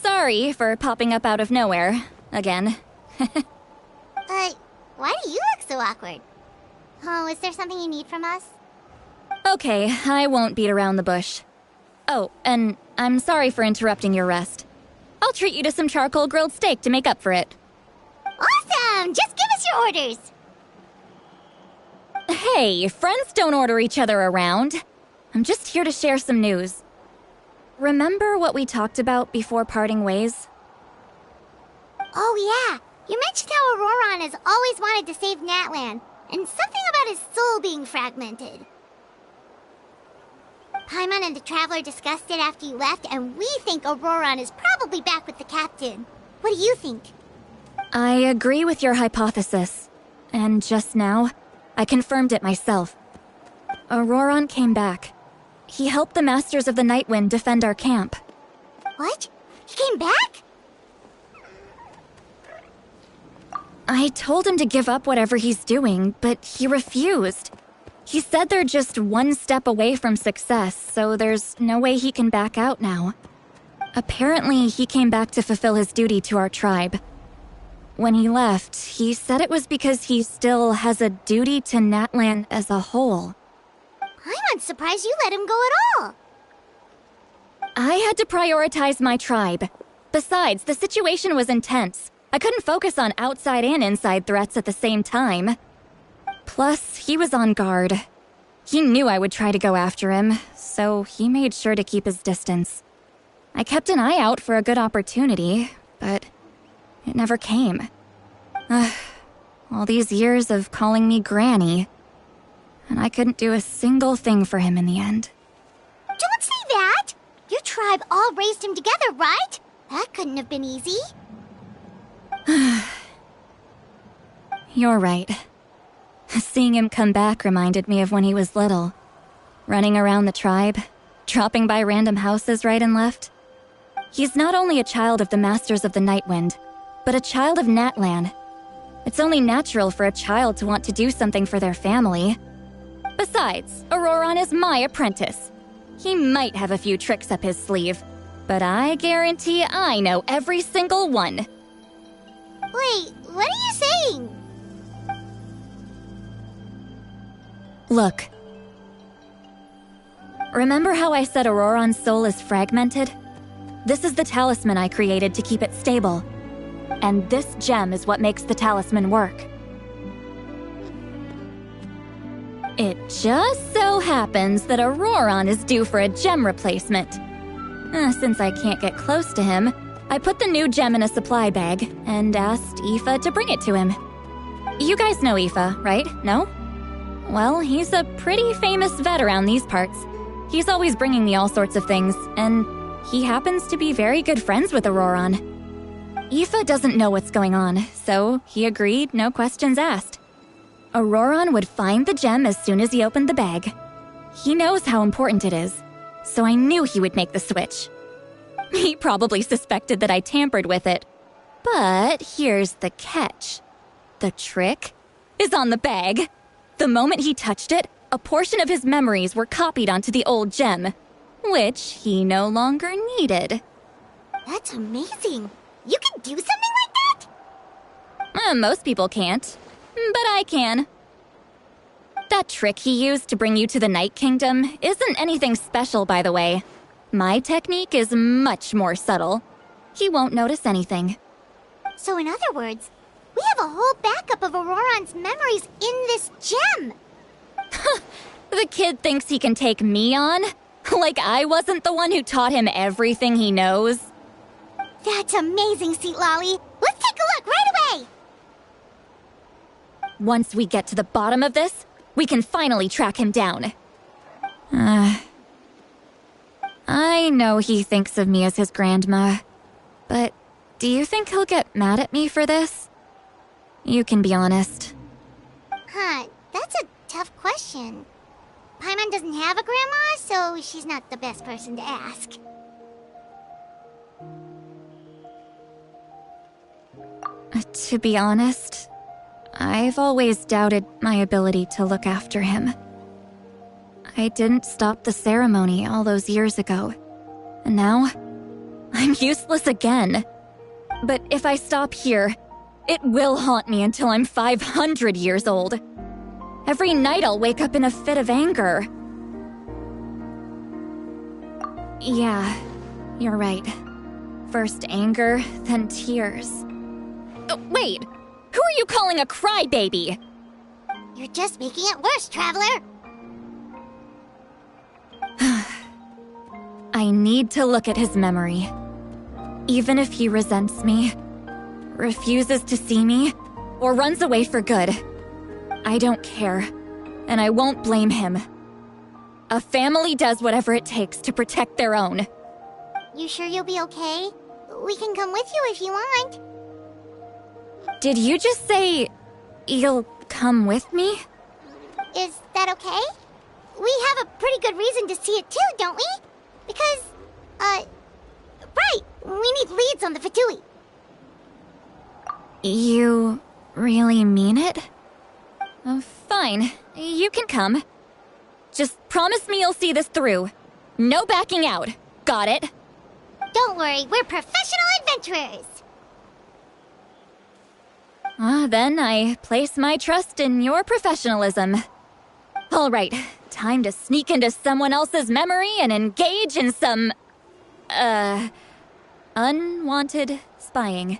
Sorry for popping up out of nowhere. Again. Why do you look so awkward? Oh, is there something you need from us? Okay, I won't beat around the bush. Oh, and I'm sorry for interrupting your rest. I'll treat you to some charcoal grilled steak to make up for it. Awesome! Just give us your orders! Hey, friends don't order each other around. I'm just here to share some news. Remember what we talked about before parting ways? Oh yeah, you mentioned how Auroron has always wanted to save Natlan, and something about his soul being fragmented. Paimon and the Traveler discussed it after you left, and we think Auroron is probably back with the captain. What do you think? I agree with your hypothesis. And just now, I confirmed it myself. Auroron came back. He helped the Masters of the Nightwind defend our camp. What? He came back? I told him to give up whatever he's doing, but he refused. He said they're just one step away from success, so there's no way he can back out now. Apparently, he came back to fulfill his duty to our tribe. When he left, he said it was because he still has a duty to Natlan as a whole. I'm surprised you let him go at all. I had to prioritize my tribe. Besides, the situation was intense. I couldn't focus on outside and inside threats at the same time. Plus, he was on guard. He knew I would try to go after him, so he made sure to keep his distance. I kept an eye out for a good opportunity, but it never came. All these years of calling me Granny, and I couldn't do a single thing for him in the end. Don't say that! Your tribe all raised him together, right? That couldn't have been easy. You're right. Seeing him come back reminded me of when he was little. Running around the tribe, dropping by random houses right and left. He's not only a child of the Masters of the Nightwind, but a child of Natlan. It's only natural for a child to want to do something for their family. Besides, Auroron is my apprentice. He might have a few tricks up his sleeve, but I guarantee I know every single one. Wait, what are you saying? Look. Remember how I said Auroron's soul is fragmented? This is the talisman I created to keep it stable. And this gem is what makes the talisman work. It just so happens that Auroron is due for a gem replacement. Since I can't get close to him, I put the new gem in a supply bag and asked Aoife to bring it to him. You guys know Aoife, right? No? Well, he's a pretty famous vet around these parts. He's always bringing me all sorts of things, and he happens to be very good friends with Auroron. Aoife doesn't know what's going on, so he agreed, no questions asked. Auroron would find the gem as soon as he opened the bag. He knows how important it is, so I knew he would make the switch. He probably suspected that I tampered with it. But here's the catch. The trick is on the bag. The moment he touched it, a portion of his memories were copied onto the old gem, which he no longer needed. That's amazing. You can do something like that? Most people can't, but I can. That trick he used to bring you to the Night Kingdom isn't anything special, by the way. My technique is much more subtle. He won't notice anything. So in other words, we have a whole backup of Auroron's memories in this gem. The kid thinks he can take me on? Like I wasn't the one who taught him everything he knows? That's amazing, Seat Lolly. Let's take a look right away. Once we get to the bottom of this, we can finally track him down. I know he thinks of me as his grandma, but do you think he'll get mad at me for this? You can be honest. That's a tough question. Paimon doesn't have a grandma, so she's not the best person to ask. To be honest, I've always doubted my ability to look after him. I didn't stop the ceremony all those years ago, and now I'm useless again. But if I stop here, it will haunt me until I'm 500 years old. Every night I'll wake up in a fit of anger. Yeah, you're right. First anger, then tears. Wait! Who are you calling a crybaby? You're just making it worse, Traveler! I need to look at his memory. Even if he resents me, refuses to see me, or runs away for good, I don't care, and I won't blame him. A family does whatever it takes to protect their own. You sure you'll be okay? We can come with you if you want. Did you just say you'll come with me? Is that okay? We have a pretty good reason to see it too, don't we? Because, right, we need leads on the Fatui. You really mean it? Oh, fine, you can come. Just promise me you'll see this through. No backing out. Got it? Don't worry, we're professional adventurers. Then I place my trust in your professionalism. All right, time to sneak into someone else's memory and engage in some, unwanted spying.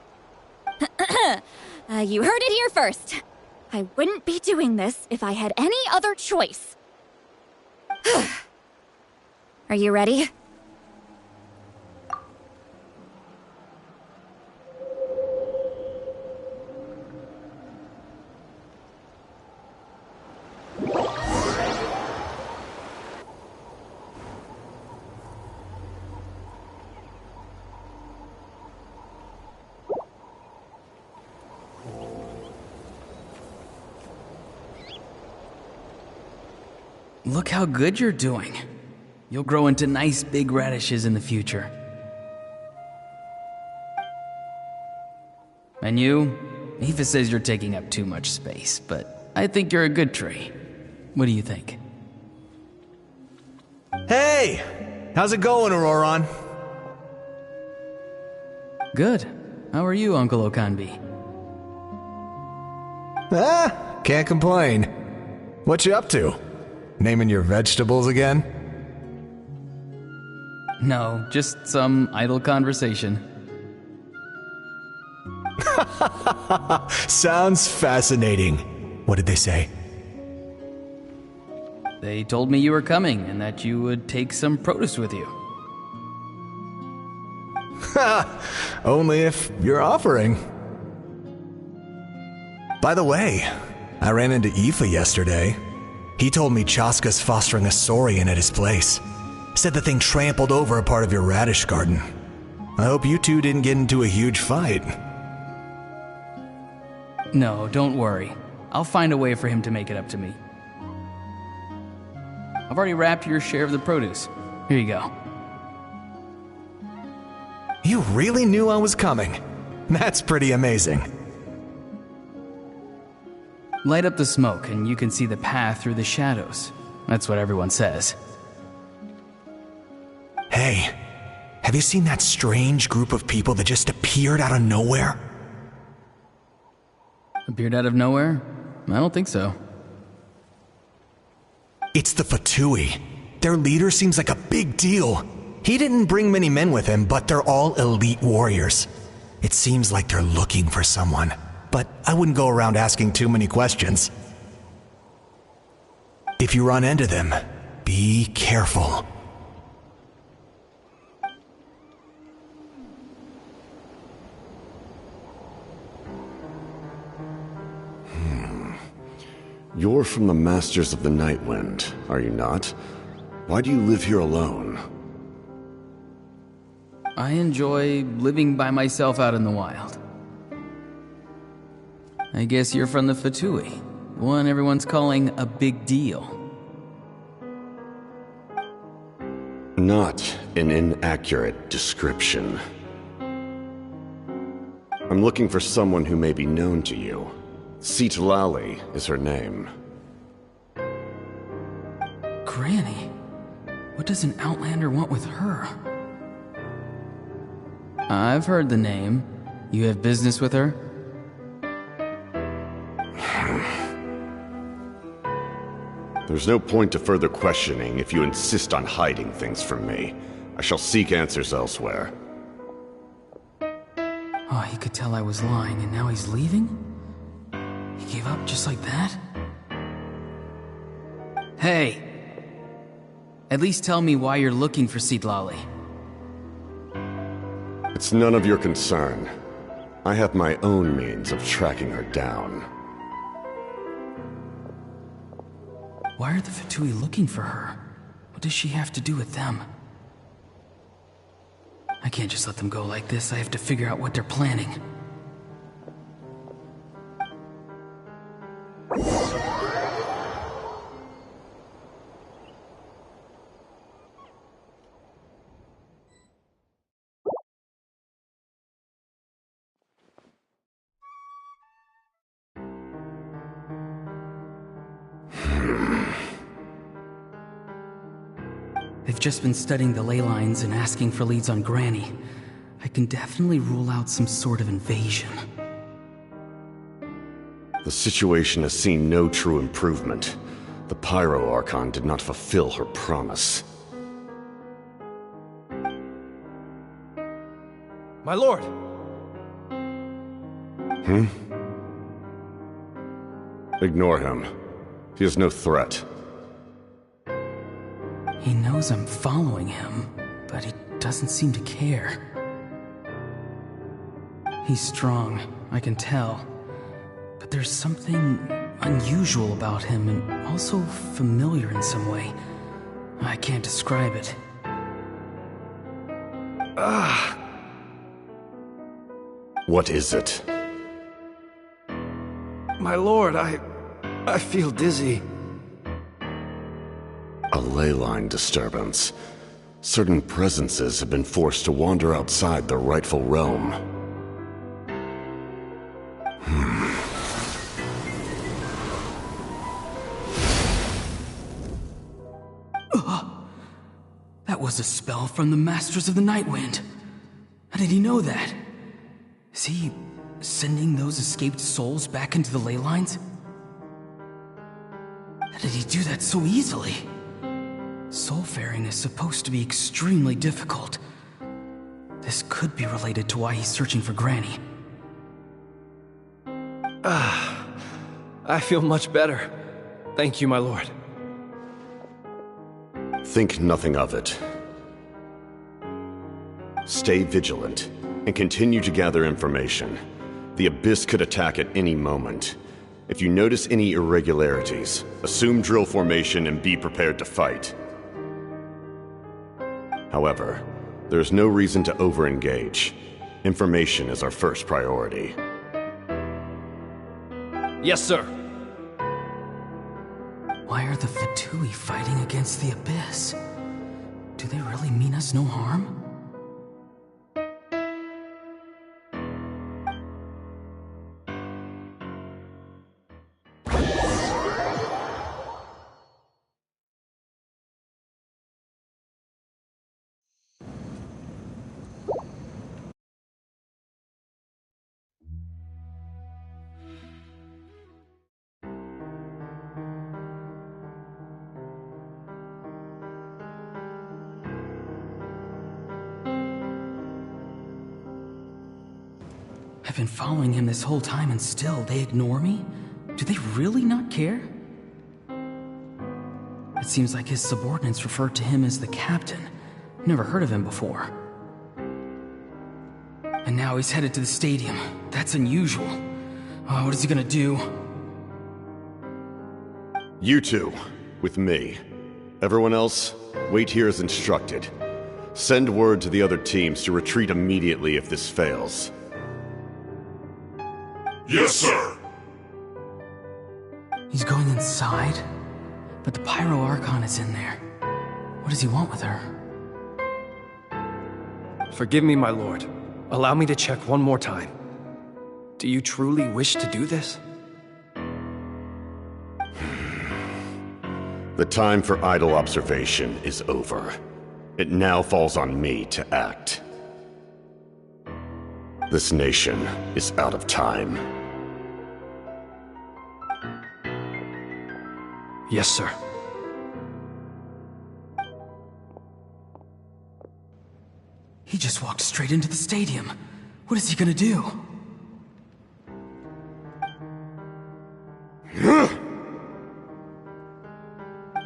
You heard it here first. I wouldn't be doing this if I had any other choice. Are you ready? Look how good you're doing. You'll grow into nice big radishes in the future. And you? Aoife says you're taking up too much space, but I think you're a good tree. What do you think? Hey! How's it going, Auroron? Good. How are you, Uncle Okanbi? Can't complain. What you up to? Naming your vegetables again? No, just some idle conversation. Sounds fascinating. What did they say? They told me you were coming and that you would take some produce with you. Only if you're offering. By the way, I ran into Aoife yesterday. He told me Chaska's fostering a saurian at his place. Said the thing trampled over a part of your radish garden. I hope you two didn't get into a huge fight. No, don't worry. I'll find a way for him to make it up to me. I've already wrapped your share of the produce. Here you go. You really knew I was coming. That's pretty amazing. Light up the smoke and you can see the path through the shadows. That's what everyone says. Hey, have you seen that strange group of people that just appeared out of nowhere? Appeared out of nowhere? I don't think so. It's the Fatui. Their leader seems like a big deal. He didn't bring many men with him, but they're all elite warriors. It seems like they're looking for someone, but I wouldn't go around asking too many questions. If you run into them, be careful. You're from the Masters of the Nightwind, are you not? Why do you live here alone? I enjoy living by myself out in the wild. I guess you're from the Fatui, the one everyone's calling a big deal. Not an inaccurate description. I'm looking for someone who may be known to you. Citlali is her name. Granny? What does an Outlander want with her? I've heard the name. You have business with her? There's no point to further questioning if you insist on hiding things from me. I shall seek answers elsewhere. Oh, he could tell I was lying and now he's leaving? He gave up just like that? Hey! At least tell me why you're looking for Citlali. It's none of your concern. I have my own means of tracking her down. Why are the Fatui looking for her? What does she have to do with them? I can't just let them go like this. I have to figure out what they're planning. They've just been studying the ley lines and asking for leads on Granny. I can definitely rule out some sort of invasion. The situation has seen no true improvement. The Pyro Archon did not fulfill her promise. My lord! Ignore him. He is no threat. He knows I'm following him, but he doesn't seem to care. He's strong, I can tell. But there's something unusual about him and also familiar in some way. I can't describe it. What is it? My lord, I feel dizzy. A ley line disturbance. Certain presences have been forced to wander outside their rightful realm. That was a spell from the Masters of the Nightwind. How did he know that? Is he sending those escaped souls back into the ley lines? How did he do that so easily? Soulfaring is supposed to be extremely difficult. This could be related to why he's searching for Granny. I feel much better. Thank you, my lord. Think nothing of it. Stay vigilant and continue to gather information. The Abyss could attack at any moment. If you notice any irregularities, assume drill formation and be prepared to fight. However, there's no reason to over-engage. Information is our first priority. Yes, sir. Why are the Fatui fighting against the Abyss? Do they really mean us no harm? I've been following him this whole time and still they ignore me? Do they really not care? It seems like his subordinates referred to him as the captain. Never heard of him before. And now he's headed to the stadium. That's unusual. Oh, what is he gonna do? You two, with me. Everyone else, wait here as instructed. Send word to the other teams to retreat immediately if this fails. Yes, sir! He's going inside? But the Pyro Archon is in there. What does he want with her? Forgive me, my lord. Allow me to check one more time. Do you truly wish to do this? The time for idle observation is over. It now falls on me to act. This nation is out of time. Yes, sir. He just walked straight into the stadium. What is he gonna do?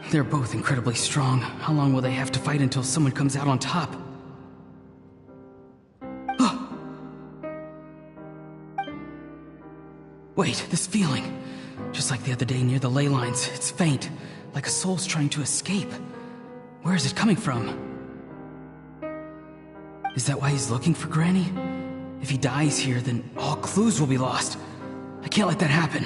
They're both incredibly strong. How long will they have to fight until someone comes out on top? Wait, this feeling. Just like the other day near the ley lines, it's faint, like a soul's trying to escape. Where is it coming from? Is that why he's looking for Granny? If he dies here, then all clues will be lost. I can't let that happen.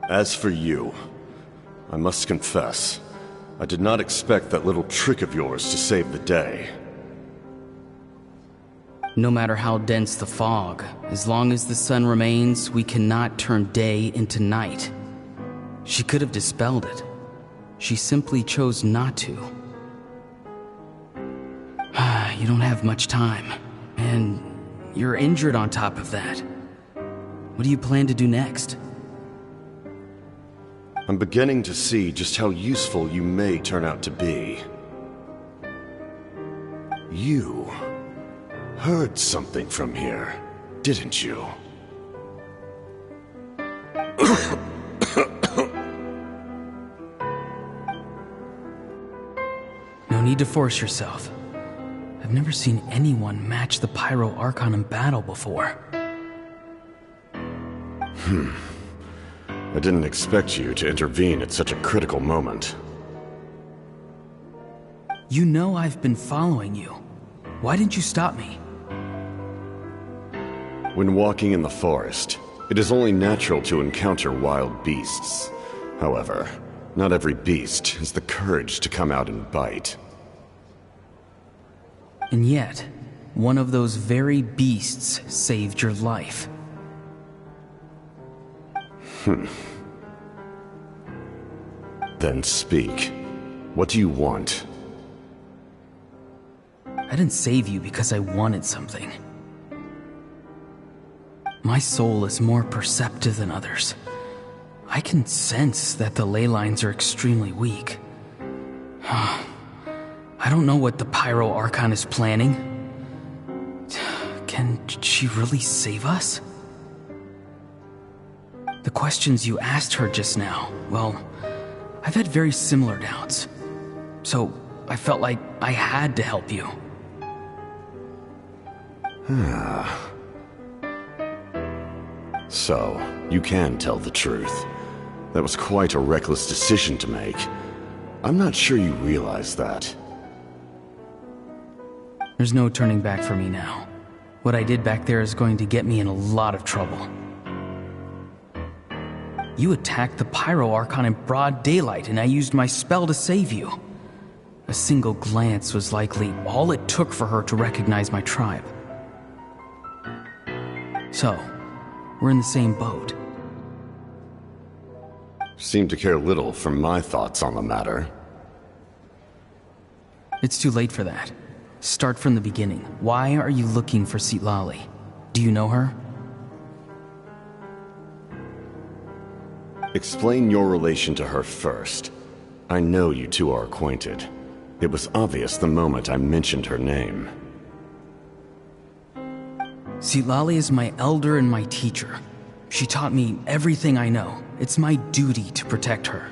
As for you, I must confess, I did not expect that little trick of yours to save the day. No matter how dense the fog, as long as the sun remains, we cannot turn day into night. She could have dispelled it. She simply chose not to. You don't have much time, and you're injured on top of that. What do you plan to do next? I'm beginning to see just how useful you may turn out to be. You heard something from here, didn't you? No need to force yourself. I've never seen anyone match the Pyro Archon in battle before. I didn't expect you to intervene at such a critical moment. You know I've been following you. Why didn't you stop me? When walking in the forest, it is only natural to encounter wild beasts. However, not every beast has the courage to come out and bite. And yet, one of those very beasts saved your life. Then speak. What do you want? I didn't save you because I wanted something. My soul is more perceptive than others. I can sense that the ley lines are extremely weak. I don't know what the Pyro Archon is planning. Can she really save us? The questions you asked her just now, well, I've had very similar doubts. So I felt like I had to help you. So, you can tell the truth. That was quite a reckless decision to make. I'm not sure you realize that. There's no turning back for me now. What I did back there is going to get me in a lot of trouble. You attacked the Pyro Archon in broad daylight, and I used my spell to save you. A single glance was likely all it took for her to recognize my tribe. So, we're in the same boat. Seem to care little for my thoughts on the matter. It's too late for that. Start from the beginning. Why are you looking for Citlali? Do you know her? Explain your relation to her first. I know you two are acquainted. It was obvious the moment I mentioned her name. Citlali is my elder and my teacher. She taught me everything I know. It's my duty to protect her.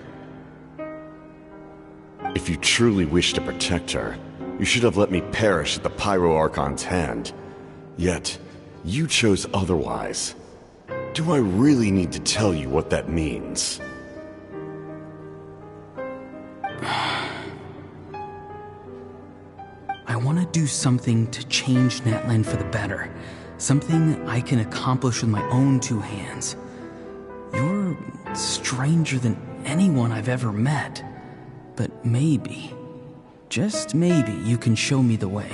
If you truly wish to protect her, you should have let me perish at the Pyro Archon's hand. Yet, you chose otherwise. Do I really need to tell you what that means? I want to do something to change Natlan for the better. Something I can accomplish with my own two hands. You're stranger than anyone I've ever met. But maybe, just maybe, you can show me the way.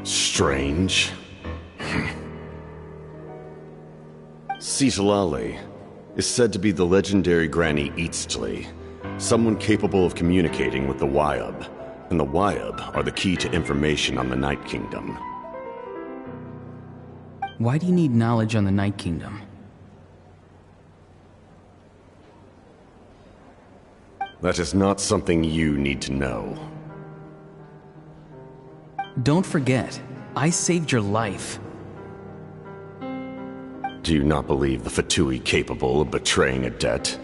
Strange? Citlali is said to be the legendary Granny Eastly, someone capable of communicating with the Wyub, and the Wyub are the key to information on the Night Kingdom. Why do you need knowledge on the Night Kingdom? That is not something you need to know. Don't forget, I saved your life. Do you not believe the Fatui capable of betraying a debt?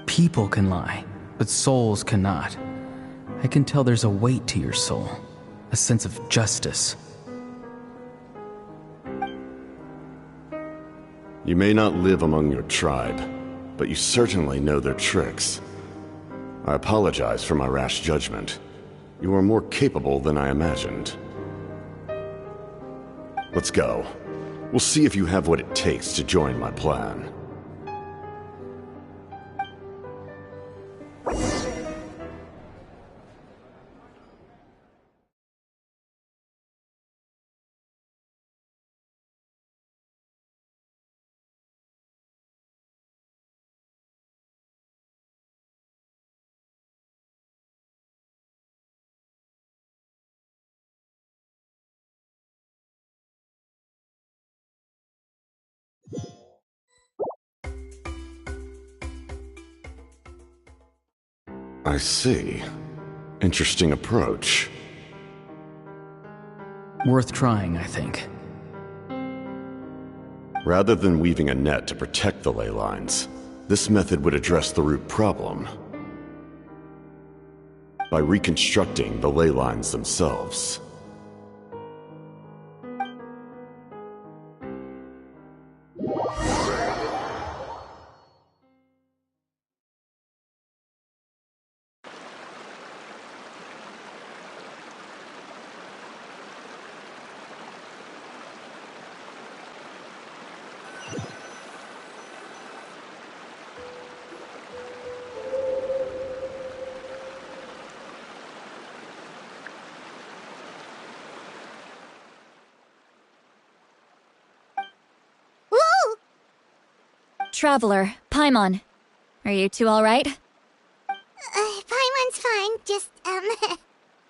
People can lie, but souls cannot. I can tell there's a weight to your soul, a sense of justice. You may not live among your tribe, but you certainly know their tricks. I apologize for my rash judgment. You are more capable than I imagined. Let's go. We'll see if you have what it takes to join my plan. I see. Interesting approach. Worth trying, I think. Rather than weaving a net to protect the ley lines, this method would address the root problem. by reconstructing the ley lines themselves. Traveler, Paimon. Are you two alright? Paimon's fine, just,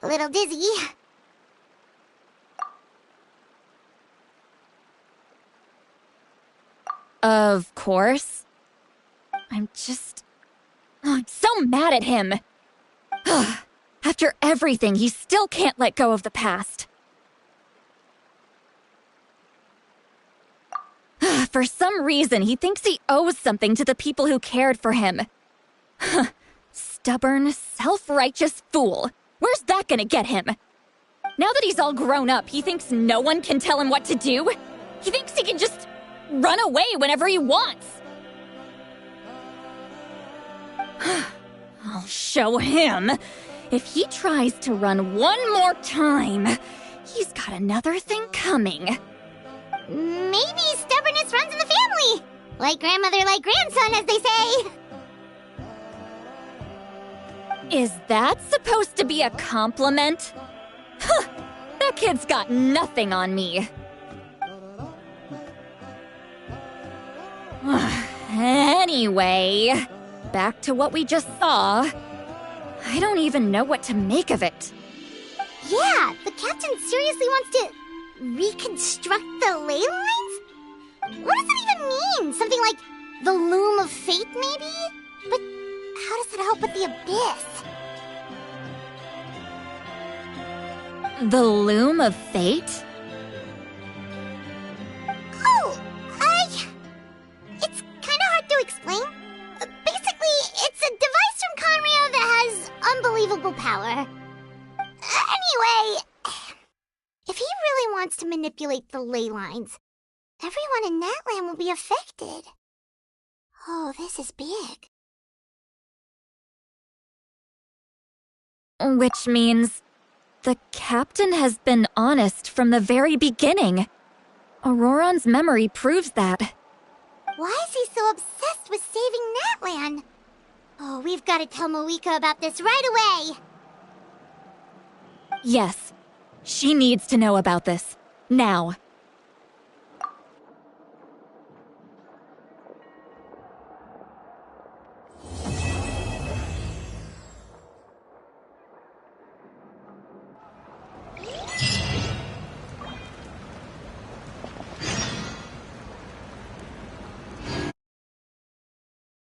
a little dizzy. Of course. I'm so mad at him! After everything, he still can't let go of the past. For some reason, he thinks he owes something to the people who cared for him. Stubborn, self-righteous fool. Where's that gonna get him? Now that he's all grown up, he thinks no one can tell him what to do? He thinks he can just run away whenever he wants. I'll show him. If he tries to run one more time, he's got another thing coming. Maybe stubbornness runs in the family. Like grandmother, like grandson, as they say. Is that supposed to be a compliment? Huh, that kid's got nothing on me. Anyway, back to what we just saw. I don't even know what to make of it. Yeah, the captain seriously wants to reconstruct the ley lines? What does that even mean? Something like the loom of fate, maybe? But how does that help with the abyss? The loom of fate? Oh, it's kinda hard to explain. Basically, it's a device from Conrio that has unbelievable power. Anyway, if he really wants to manipulate the ley lines, everyone in Natlan will be affected. Oh, this is big. Which means the captain has been honest from the very beginning. Auroron's memory proves that. Why is he so obsessed with saving Natlan? Oh, we've got to tell Moika about this right away. Yes, she needs to know about this. Now.